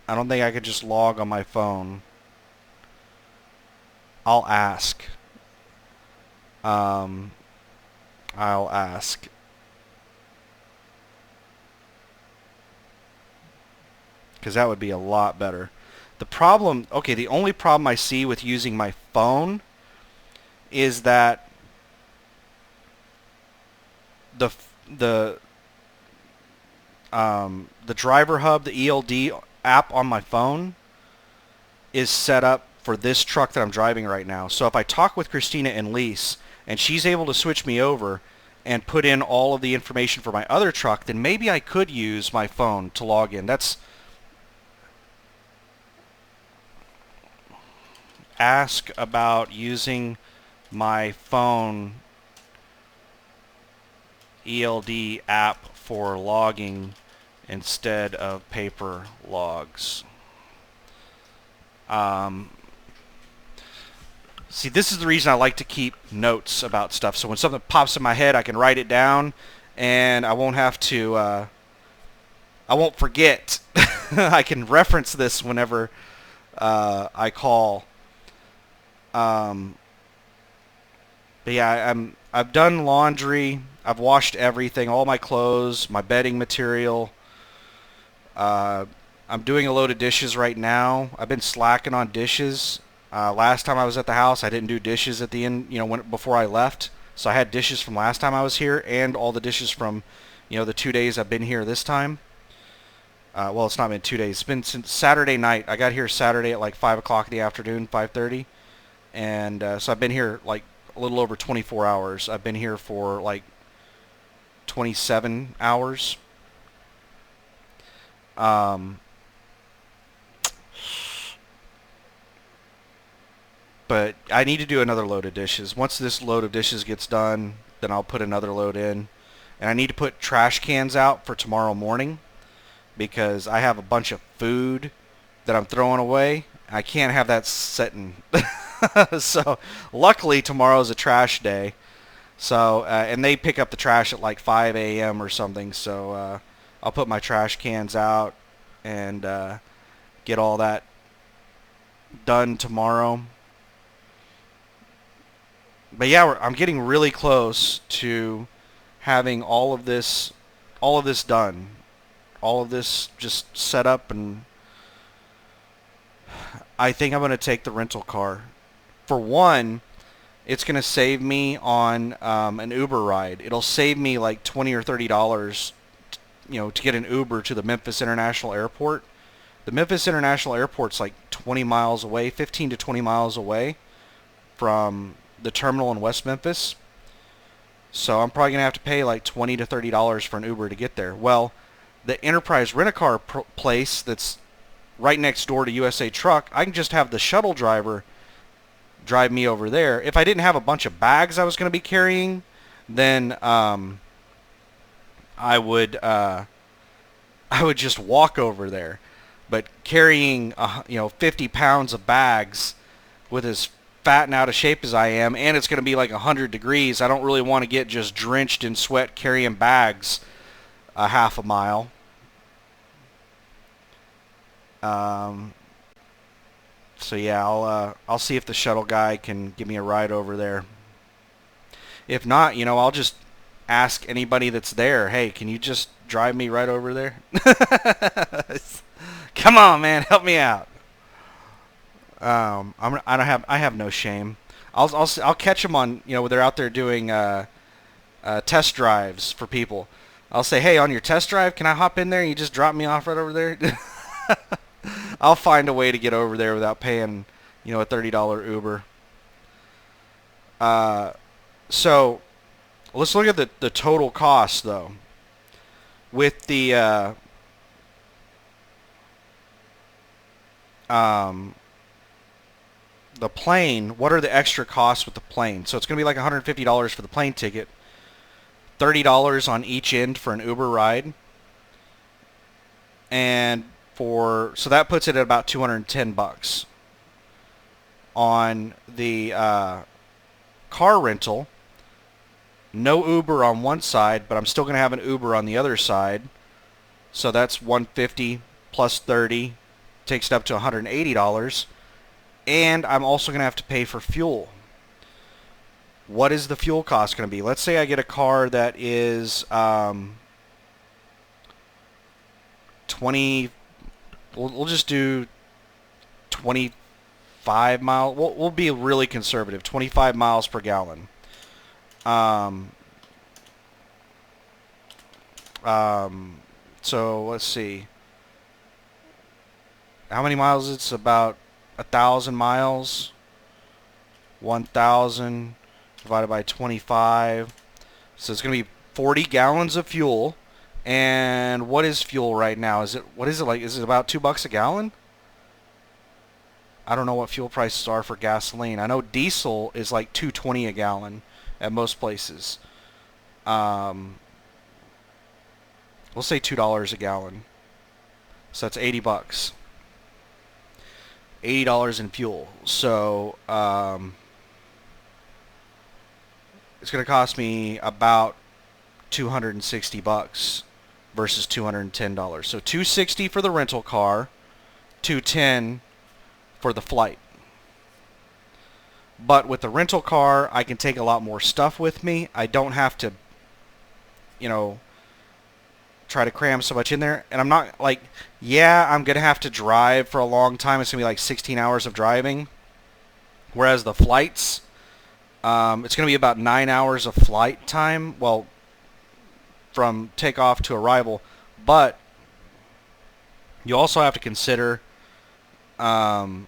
I don't think I could just log on my phone. I'll ask. I'll ask. Because that would be a lot better. The problem, okay, the only problem I see with using my phone is that the driver hub, the ELD app on my phone is set up for this truck that I'm driving right now. So if I talk with Christina in lease and she's able to switch me over and put in all of the information for my other truck, then maybe I could use my phone to log in. That's ask about using my phone ELD app for logging instead of paper logs. See, this is the reason I like to keep notes about stuff. So when something pops in my head, I can write it down, and I won't have to, I won't forget. I can reference this whenever I call. But yeah, I've done laundry. I've washed everything, all my clothes, my bedding material. I'm doing a load of dishes right now. I've been slacking on dishes. Last time I was at the house, I didn't do dishes at the end, before I left. So I had dishes from last time I was here and all the dishes from, the 2 days I've been here this time. Well, it's not been 2 days. It's been since Saturday night. I got here Saturday at like 5 o'clock in the afternoon, 5:30. And so I've been here like a little over 24 hours. I've been here for like 27 hours. Um, but I need to do another load of dishes. Once this load of dishes gets done, then I'll put another load in. And I need to put trash cans out for tomorrow morning because I have a bunch of food that I'm throwing away. I can't have that sitting. So luckily tomorrow's a trash day. So and they pick up the trash at like 5 a.m. or something. So I'll put my trash cans out and get all that done tomorrow. But yeah, I'm getting really close to having all of this done, all of this just set up, and I think I'm going to take the rental car. For one, it's going to save me on an Uber ride. It'll save me like $20 or $30, to get an Uber to the Memphis International Airport. The Memphis International Airport's like 20 miles away, 15 to 20 miles away from the terminal in West Memphis. So I'm probably going to have to pay like $20 to $30 for an Uber to get there. Well, the Enterprise Rent-A-Car place that's right next door to USA Truck, I can just have the shuttle driver drive me over there. If I didn't have a bunch of bags I was going to be carrying, then I would just walk over there. But carrying 50 pounds of bags with as fat and out of shape as I am, and it's going to be like 100 degrees, I don't really want to get just drenched in sweat carrying bags a half a mile. So yeah, I'll see if the shuttle guy can give me a ride over there. If not, I'll just ask anybody that's there, hey, can you just drive me right over there? Come on, man, help me out. I have no shame. I'll catch them on, when they're out there doing test drives for people. I'll say, hey, on your test drive, can I hop in there and you just drop me off right over there? I'll find a way to get over there without paying, a $30 Uber. So let's look at the total cost, though. With the plane, what are the extra costs with the plane? So it's going to be like $150 for the plane ticket, $30 on each end for an Uber ride, and so that puts it at about $210 on the car rental. No Uber on one side, but I'm still going to have an Uber on the other side. So that's $150 plus $30 takes it up to $180. And I'm also going to have to pay for fuel. What is the fuel cost going to be? Let's say I get a car that is 20. We'll just do 25 miles. We'll be really conservative. 25 miles per gallon. So let's see. How many miles? It's about 1,000 miles. 1,000 divided by 25. So it's going to be 40 gallons of fuel. And what is fuel right now? What is it like? Is it about $2 a gallon? I don't know what fuel prices are for gasoline. I know diesel is like $2.20 a gallon at most places. We'll say $2 a gallon. So that's $80. $80 in fuel. So it's going to cost me about $260 versus $210. So $260 for the rental car, $210 for the flight. But with the rental car, I can take a lot more stuff with me. I don't have to, try to cram so much in there. And I'm not like, yeah, I'm going to have to drive for a long time. It's going to be like 16 hours of driving. Whereas the flights, it's going to be about 9 hours of flight time. Well, from takeoff to arrival. But You also have to consider, um,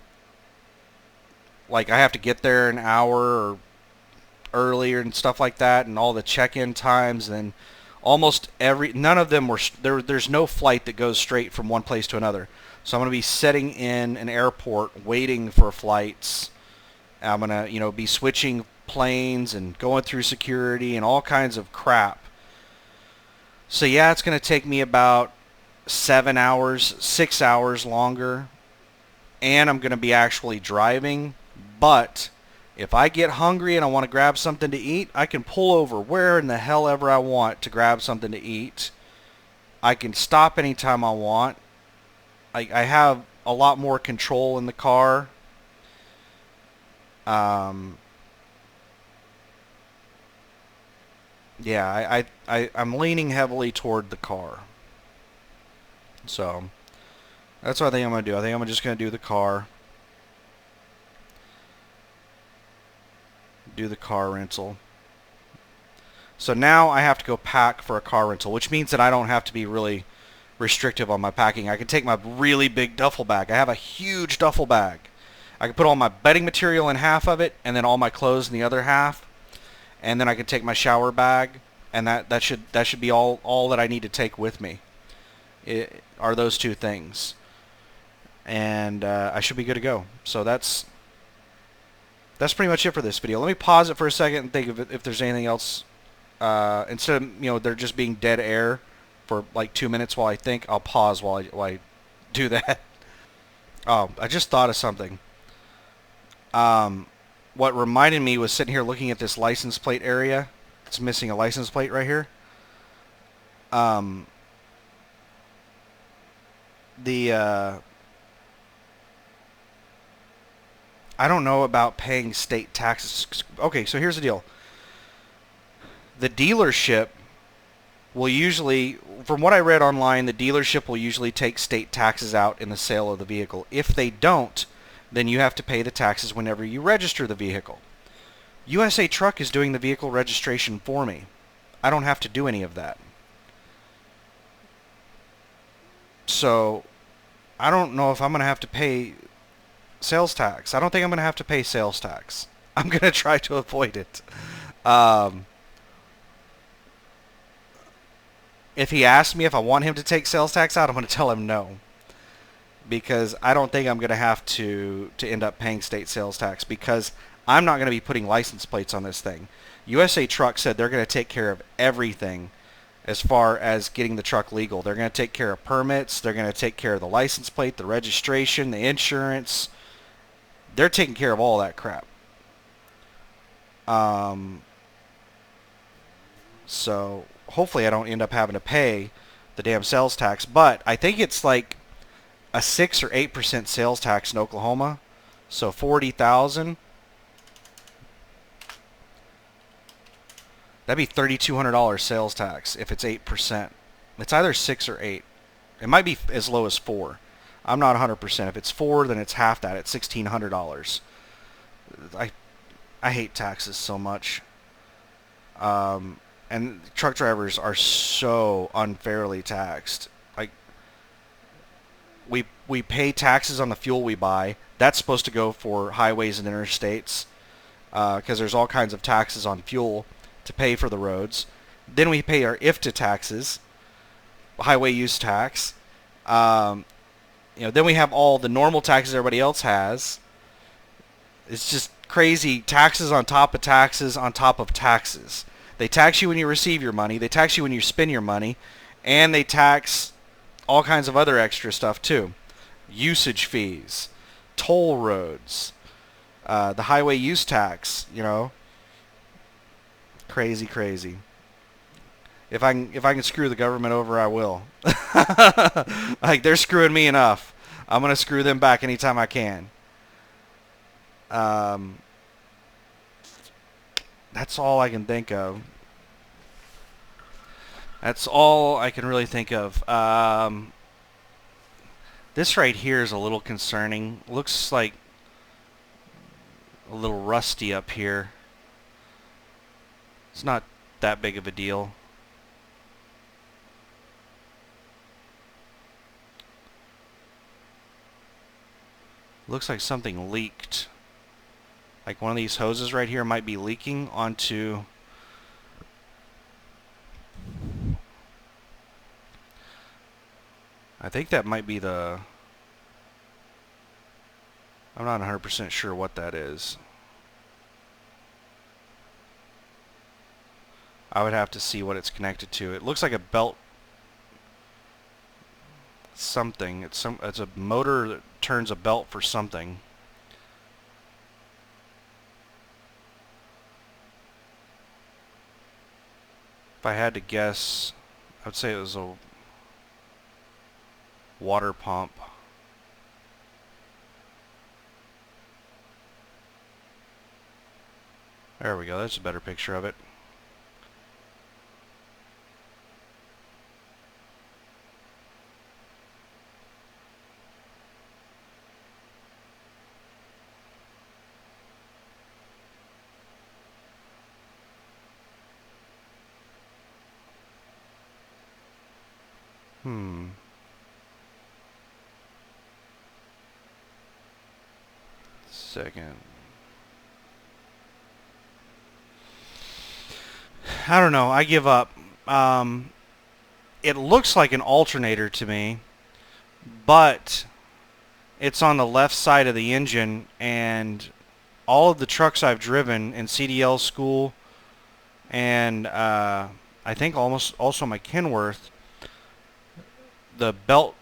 like I have to get there an hour or earlier and stuff like that, and all the check-in times, and almost none of them were there's no flight that goes straight from one place to another. So I'm going to be sitting in an airport waiting for flights. I'm going to, be switching planes and going through security and all kinds of crap. So yeah, it's going to take me about 7 hours, 6 hours longer, and I'm going to be actually driving. But if I get hungry and I want to grab something to eat, I can pull over where in the hell ever I want to grab something to eat. I can stop anytime I want. I have a lot more control in the car. Um, yeah, I'm leaning heavily toward the car. So that's what I think I'm going to do. I think I'm just going to do the car. Do the car rental. So now I have to go pack for a car rental, which means that I don't have to be really restrictive on my packing. I can take my really big duffel bag. I have a huge duffel bag. I can put all my bedding material in half of it, and then all my clothes in the other half. And then I can take my shower bag, and that should be all that I need to take with me. Are those two things, and I should be good to go. So that's pretty much it for this video. Let me pause it for a second and think if there's anything else. Instead of there just being dead air for like 2 minutes while I think, I'll pause while I do that. Oh, I just thought of something. What reminded me was sitting here looking at this license plate area. It's missing a license plate right here. I don't know about paying state taxes. Okay, so here's the deal. The dealership will usually, from what I read online, the dealership will usually take state taxes out in the sale of the vehicle. If they don't, then you have to pay the taxes whenever you register the vehicle. USA Truck is doing the vehicle registration for me. I don't have to do any of that. So I don't know if I'm going to have to pay sales tax. I don't think I'm going to have to pay sales tax. I'm going to try to avoid it. If he asks me if I want him to take sales tax out, I'm going to tell him no. Because I don't think I'm going to have to end up paying state sales tax, because I'm not going to be putting license plates on this thing. USA Truck said they're going to take care of everything as far as getting the truck legal. They're going to take care of permits. They're going to take care of the license plate, the registration, the insurance. They're taking care of all that crap. So hopefully I don't end up having to pay the damn sales tax. But I think it's like a 6 or 8% sales tax in Oklahoma. So 40,000. That'd be $3,200 sales tax if it's 8%. It's either 6 or 8. It might be as low as 4. I'm not 100%. If it's 4, then it's half that. It's $1,600. I hate taxes so much. And truck drivers are so unfairly taxed. Like, we pay taxes on the fuel we buy. That's supposed to go for highways and interstates, because there's all kinds of taxes on fuel to pay for the roads. Then we pay our IFTA taxes, highway use tax. Then we have all the normal taxes everybody else has. It's just crazy. Taxes on top of taxes on top of taxes. They tax you when you receive your money. They tax you when you spend your money. And they tax all kinds of other extra stuff too. Usage fees, toll roads, the highway use tax, Crazy. If I can screw the government over, I will. Like, they're screwing me enough. I'm going to screw them back anytime I can. That's all I can think of. That's all I can really think of. This right here is a little concerning. Looks like a little rusty up here. It's not that big of a deal. Looks like something leaked. Like one of these hoses right here might be leaking onto... I think that might be the... I'm not 100% sure what that is. I would have to see what it's connected to. It looks like a belt something. It's a motor that turns a belt for something. If I had to guess, I would say it was a water pump. There we go. That's a better picture of it. Second. I don't know. I give up. It looks like an alternator to me, but it's on the left side of the engine, and all of the trucks I've driven in CDL school, and I think almost also my Kenworth, the belt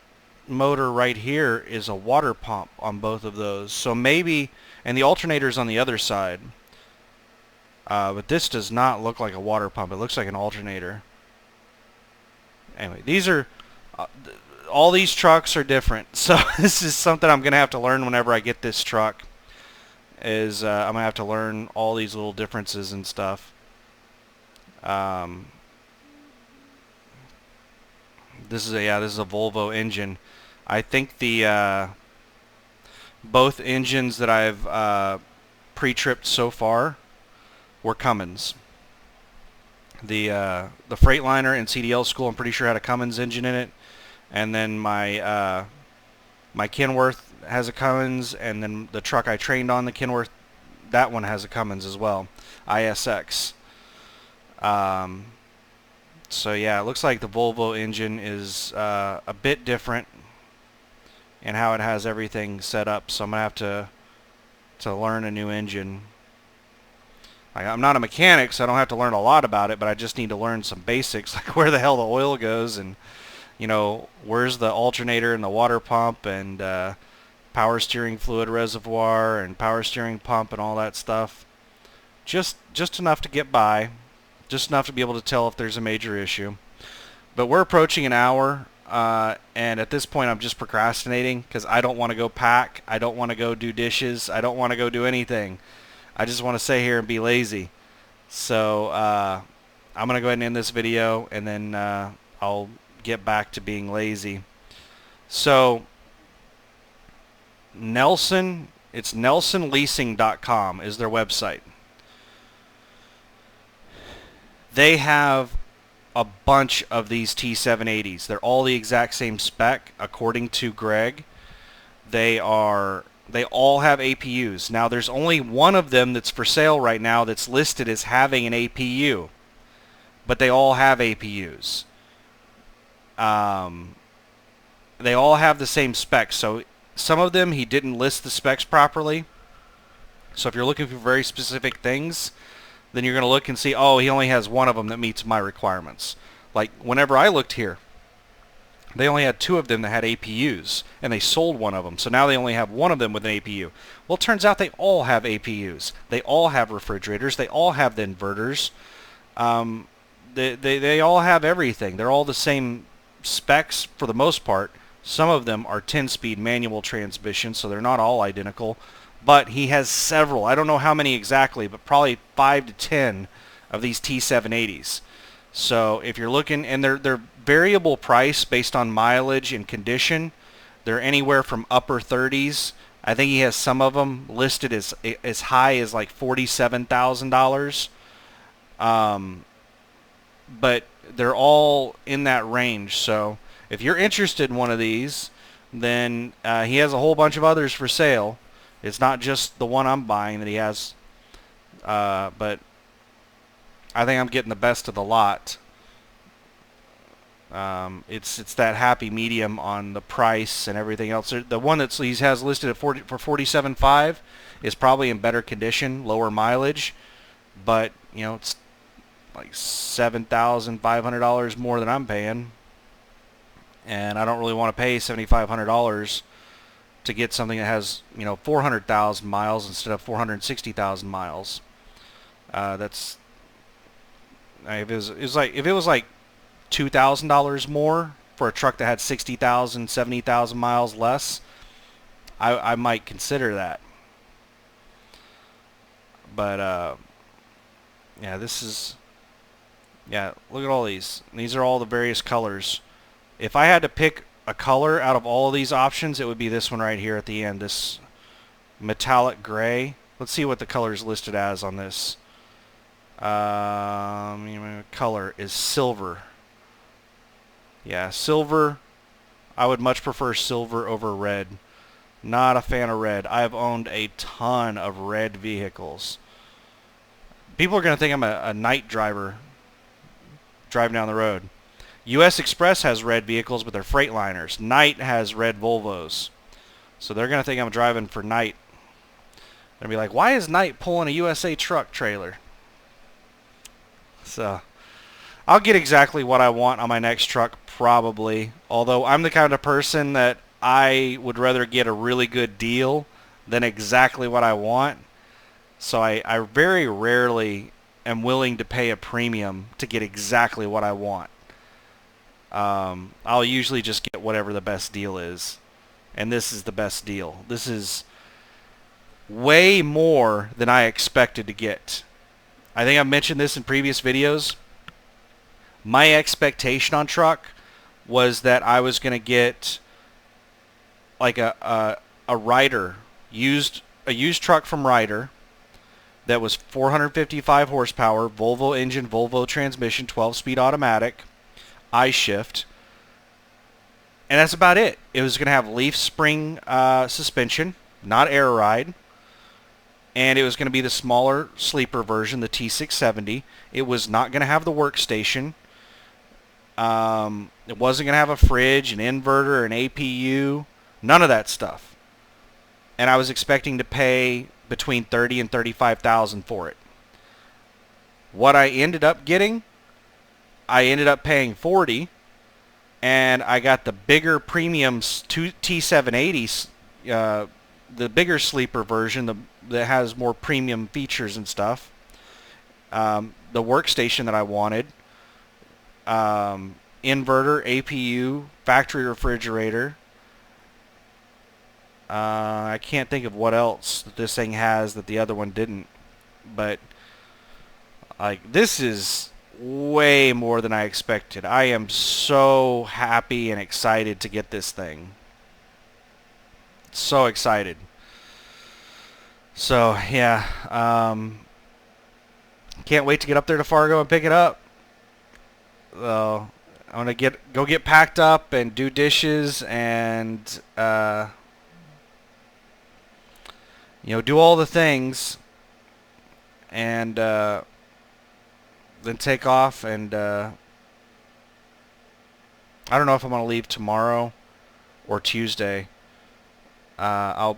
motor right here is a water pump on both of those. So maybe, and the alternator's on the other side. But this does not look like a water pump. It looks like an alternator. Anyway, these are... all these trucks are different. So this is something I'm going to have to learn whenever I get this truck. I'm going to have to learn all these little differences and stuff. This is a Volvo engine. I think the both engines that I've pre-tripped so far were Cummins. The Freightliner in CDL school, I'm pretty sure had a Cummins engine in it, and then my Kenworth has a Cummins, and then the truck I trained on, the Kenworth, that one has a Cummins as well, ISX. So yeah, it looks like the Volvo engine is a bit different in how it has everything set up. So I'm gonna have to learn a new engine. I'm not a mechanic, so I don't have to learn a lot about it, but I just need to learn some basics, like where the hell the oil goes, and where's the alternator and the water pump, and power steering fluid reservoir and power steering pump and all that stuff. Just enough to get by, just enough to be able to tell if there's a major issue. But we're approaching an hour, and at this point I'm just procrastinating because I don't want to go pack, I don't want to go do dishes, I don't want to go do anything. I just want to stay here and be lazy. So I'm going to go ahead and end this video, and then I'll get back to being lazy. So Nelson, it's nelsonleasing.com is their website. They have a bunch of these T780s. They're all the exact same spec, according to Greg. They all have APUs. Now, there's only one of them that's for sale right now that's listed as having an APU, but they all have APUs. They all have the same specs. So some of them he didn't list the specs properly. So if you're looking for very specific things, then you're going to look and see, oh, he only has one of them that meets my requirements. Like whenever I looked here, they only had 2 of them that had APUs, and they sold one of them. So now they only have one of them with an APU. Well, it turns out they all have APUs. They all have refrigerators. They all have the inverters. They all have everything. They're all the same specs for the most part. Some of them are 10-speed manual transmissions, so they're not all identical. But he has several. I don't know how many exactly, but probably 5 to 10 of these T780s. So if you're looking, and they're variable price based on mileage and condition. They're anywhere from upper 30s. I think he has some of them listed as high as like $47,000. But they're all in that range. So if you're interested in one of these, then he has a whole bunch of others for sale. It's not just the one I'm buying that he has, but I think I'm getting the best of the lot. It's that happy medium on the price and everything else. The one that he has listed at for $47,500 is probably in better condition, lower mileage, but you know it's like $7,500 more than I'm paying, and I don't really want to pay $7,500 to get something that has 400,000 miles instead of 460,000 miles. That's if it was like $2,000 more for a truck that had 60,000, 70,000 miles less, I might consider that. But yeah, look at all these. These are all the various colors. If I had to pick a color out of all of these options, it would be this one right here at the end, this metallic gray. Let's see what the color is listed as on this. Color is silver. Yeah, silver. I would much prefer silver over red. Not a fan of red. I've owned a ton of red vehicles. People are going to think I'm a night driver driving down the road. U.S. Express has red vehicles, but they're Freightliners. Knight has red Volvos. So they're going to think I'm driving for Knight. They're going to be like, why is Knight pulling a USA truck trailer? So I'll get exactly what I want on my next truck, probably. Although I'm the kind of person that I would rather get a really good deal than exactly what I want. So I very rarely am willing to pay a premium to get exactly what I want. I'll usually just get whatever the best deal is. And this is the best deal. This is way more than I expected to get. I think I've mentioned this in previous videos. My expectation on truck was that I was going to get like a Ryder, a used truck from Ryder that was 455 horsepower, Volvo engine, Volvo transmission, 12-speed automatic, I-shift, and that's about it. It was going to have leaf spring suspension, not air ride, and it was going to be the smaller sleeper version, the T670. It was not going to have the workstation. It wasn't going to have a fridge, an inverter, an APU, none of that stuff. And I was expecting to pay between $30,000 and $35,000 for it. What I ended up getting, I ended up paying $40,000, and I got the bigger premium T780s, the bigger sleeper version that has more premium features and stuff. The workstation that I wanted, inverter, APU, factory refrigerator. I can't think of what else that this thing has that the other one didn't. But like, this is way more than I expected. I am so happy and excited to get this thing. So excited. So yeah, can't wait to get up there to Fargo and pick it up. I'm gonna go get packed up and do dishes and do all the things, and then take off. And I don't know if I'm gonna leave tomorrow or Tuesday. I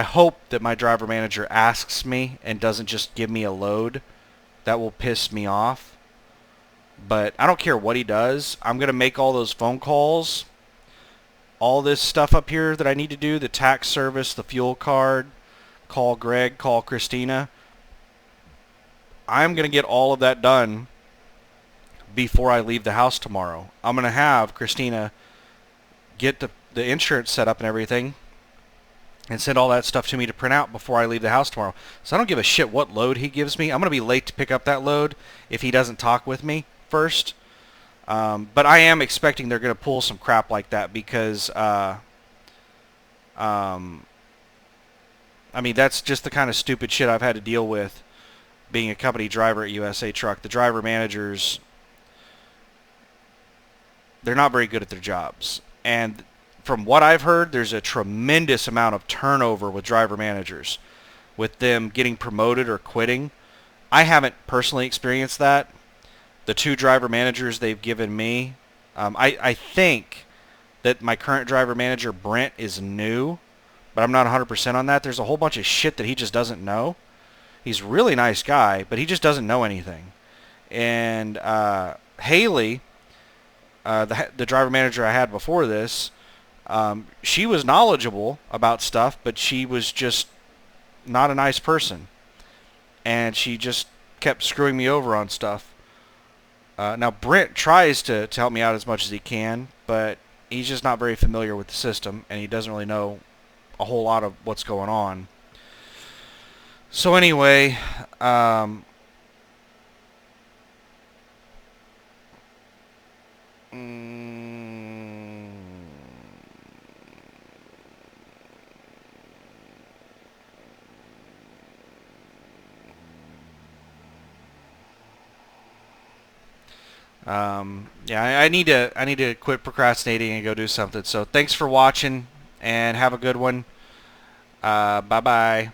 hope that my driver manager asks me and doesn't just give me a load. That will piss me off. But I don't care what he does. I'm going to make all those phone calls. All this stuff up here that I need to do, the tax service, the fuel card, call Greg, call Christina. I'm going to get all of that done before I leave the house tomorrow. I'm going to have Christina get the insurance set up and everything, and send all that stuff to me to print out before I leave the house tomorrow. So I don't give a shit what load he gives me. I'm going to be late to pick up that load if he doesn't talk with me first. But I am expecting they're going to pull some crap like that because, I mean, that's just the kind of stupid shit I've had to deal with being a company driver at USA Truck. The driver managers, they're not very good at their jobs. And from what I've heard, there's a tremendous amount of turnover with driver managers, with them getting promoted or quitting. I haven't personally experienced that. The two driver managers they've given me, I think that my current driver manager, Brent, is new, but I'm not 100% on that. There's a whole bunch of shit that he just doesn't know. He's a really nice guy, but he just doesn't know anything. And Haley, the driver manager I had before this, she was knowledgeable about stuff, but she was just not a nice person. And she just kept screwing me over on stuff. Now, Brent tries to help me out as much as he can, but he's just not very familiar with the system, and he doesn't really know a whole lot of what's going on. So anyway, yeah, I need to quit procrastinating and go do something. So thanks for watching, and have a good one. Bye bye.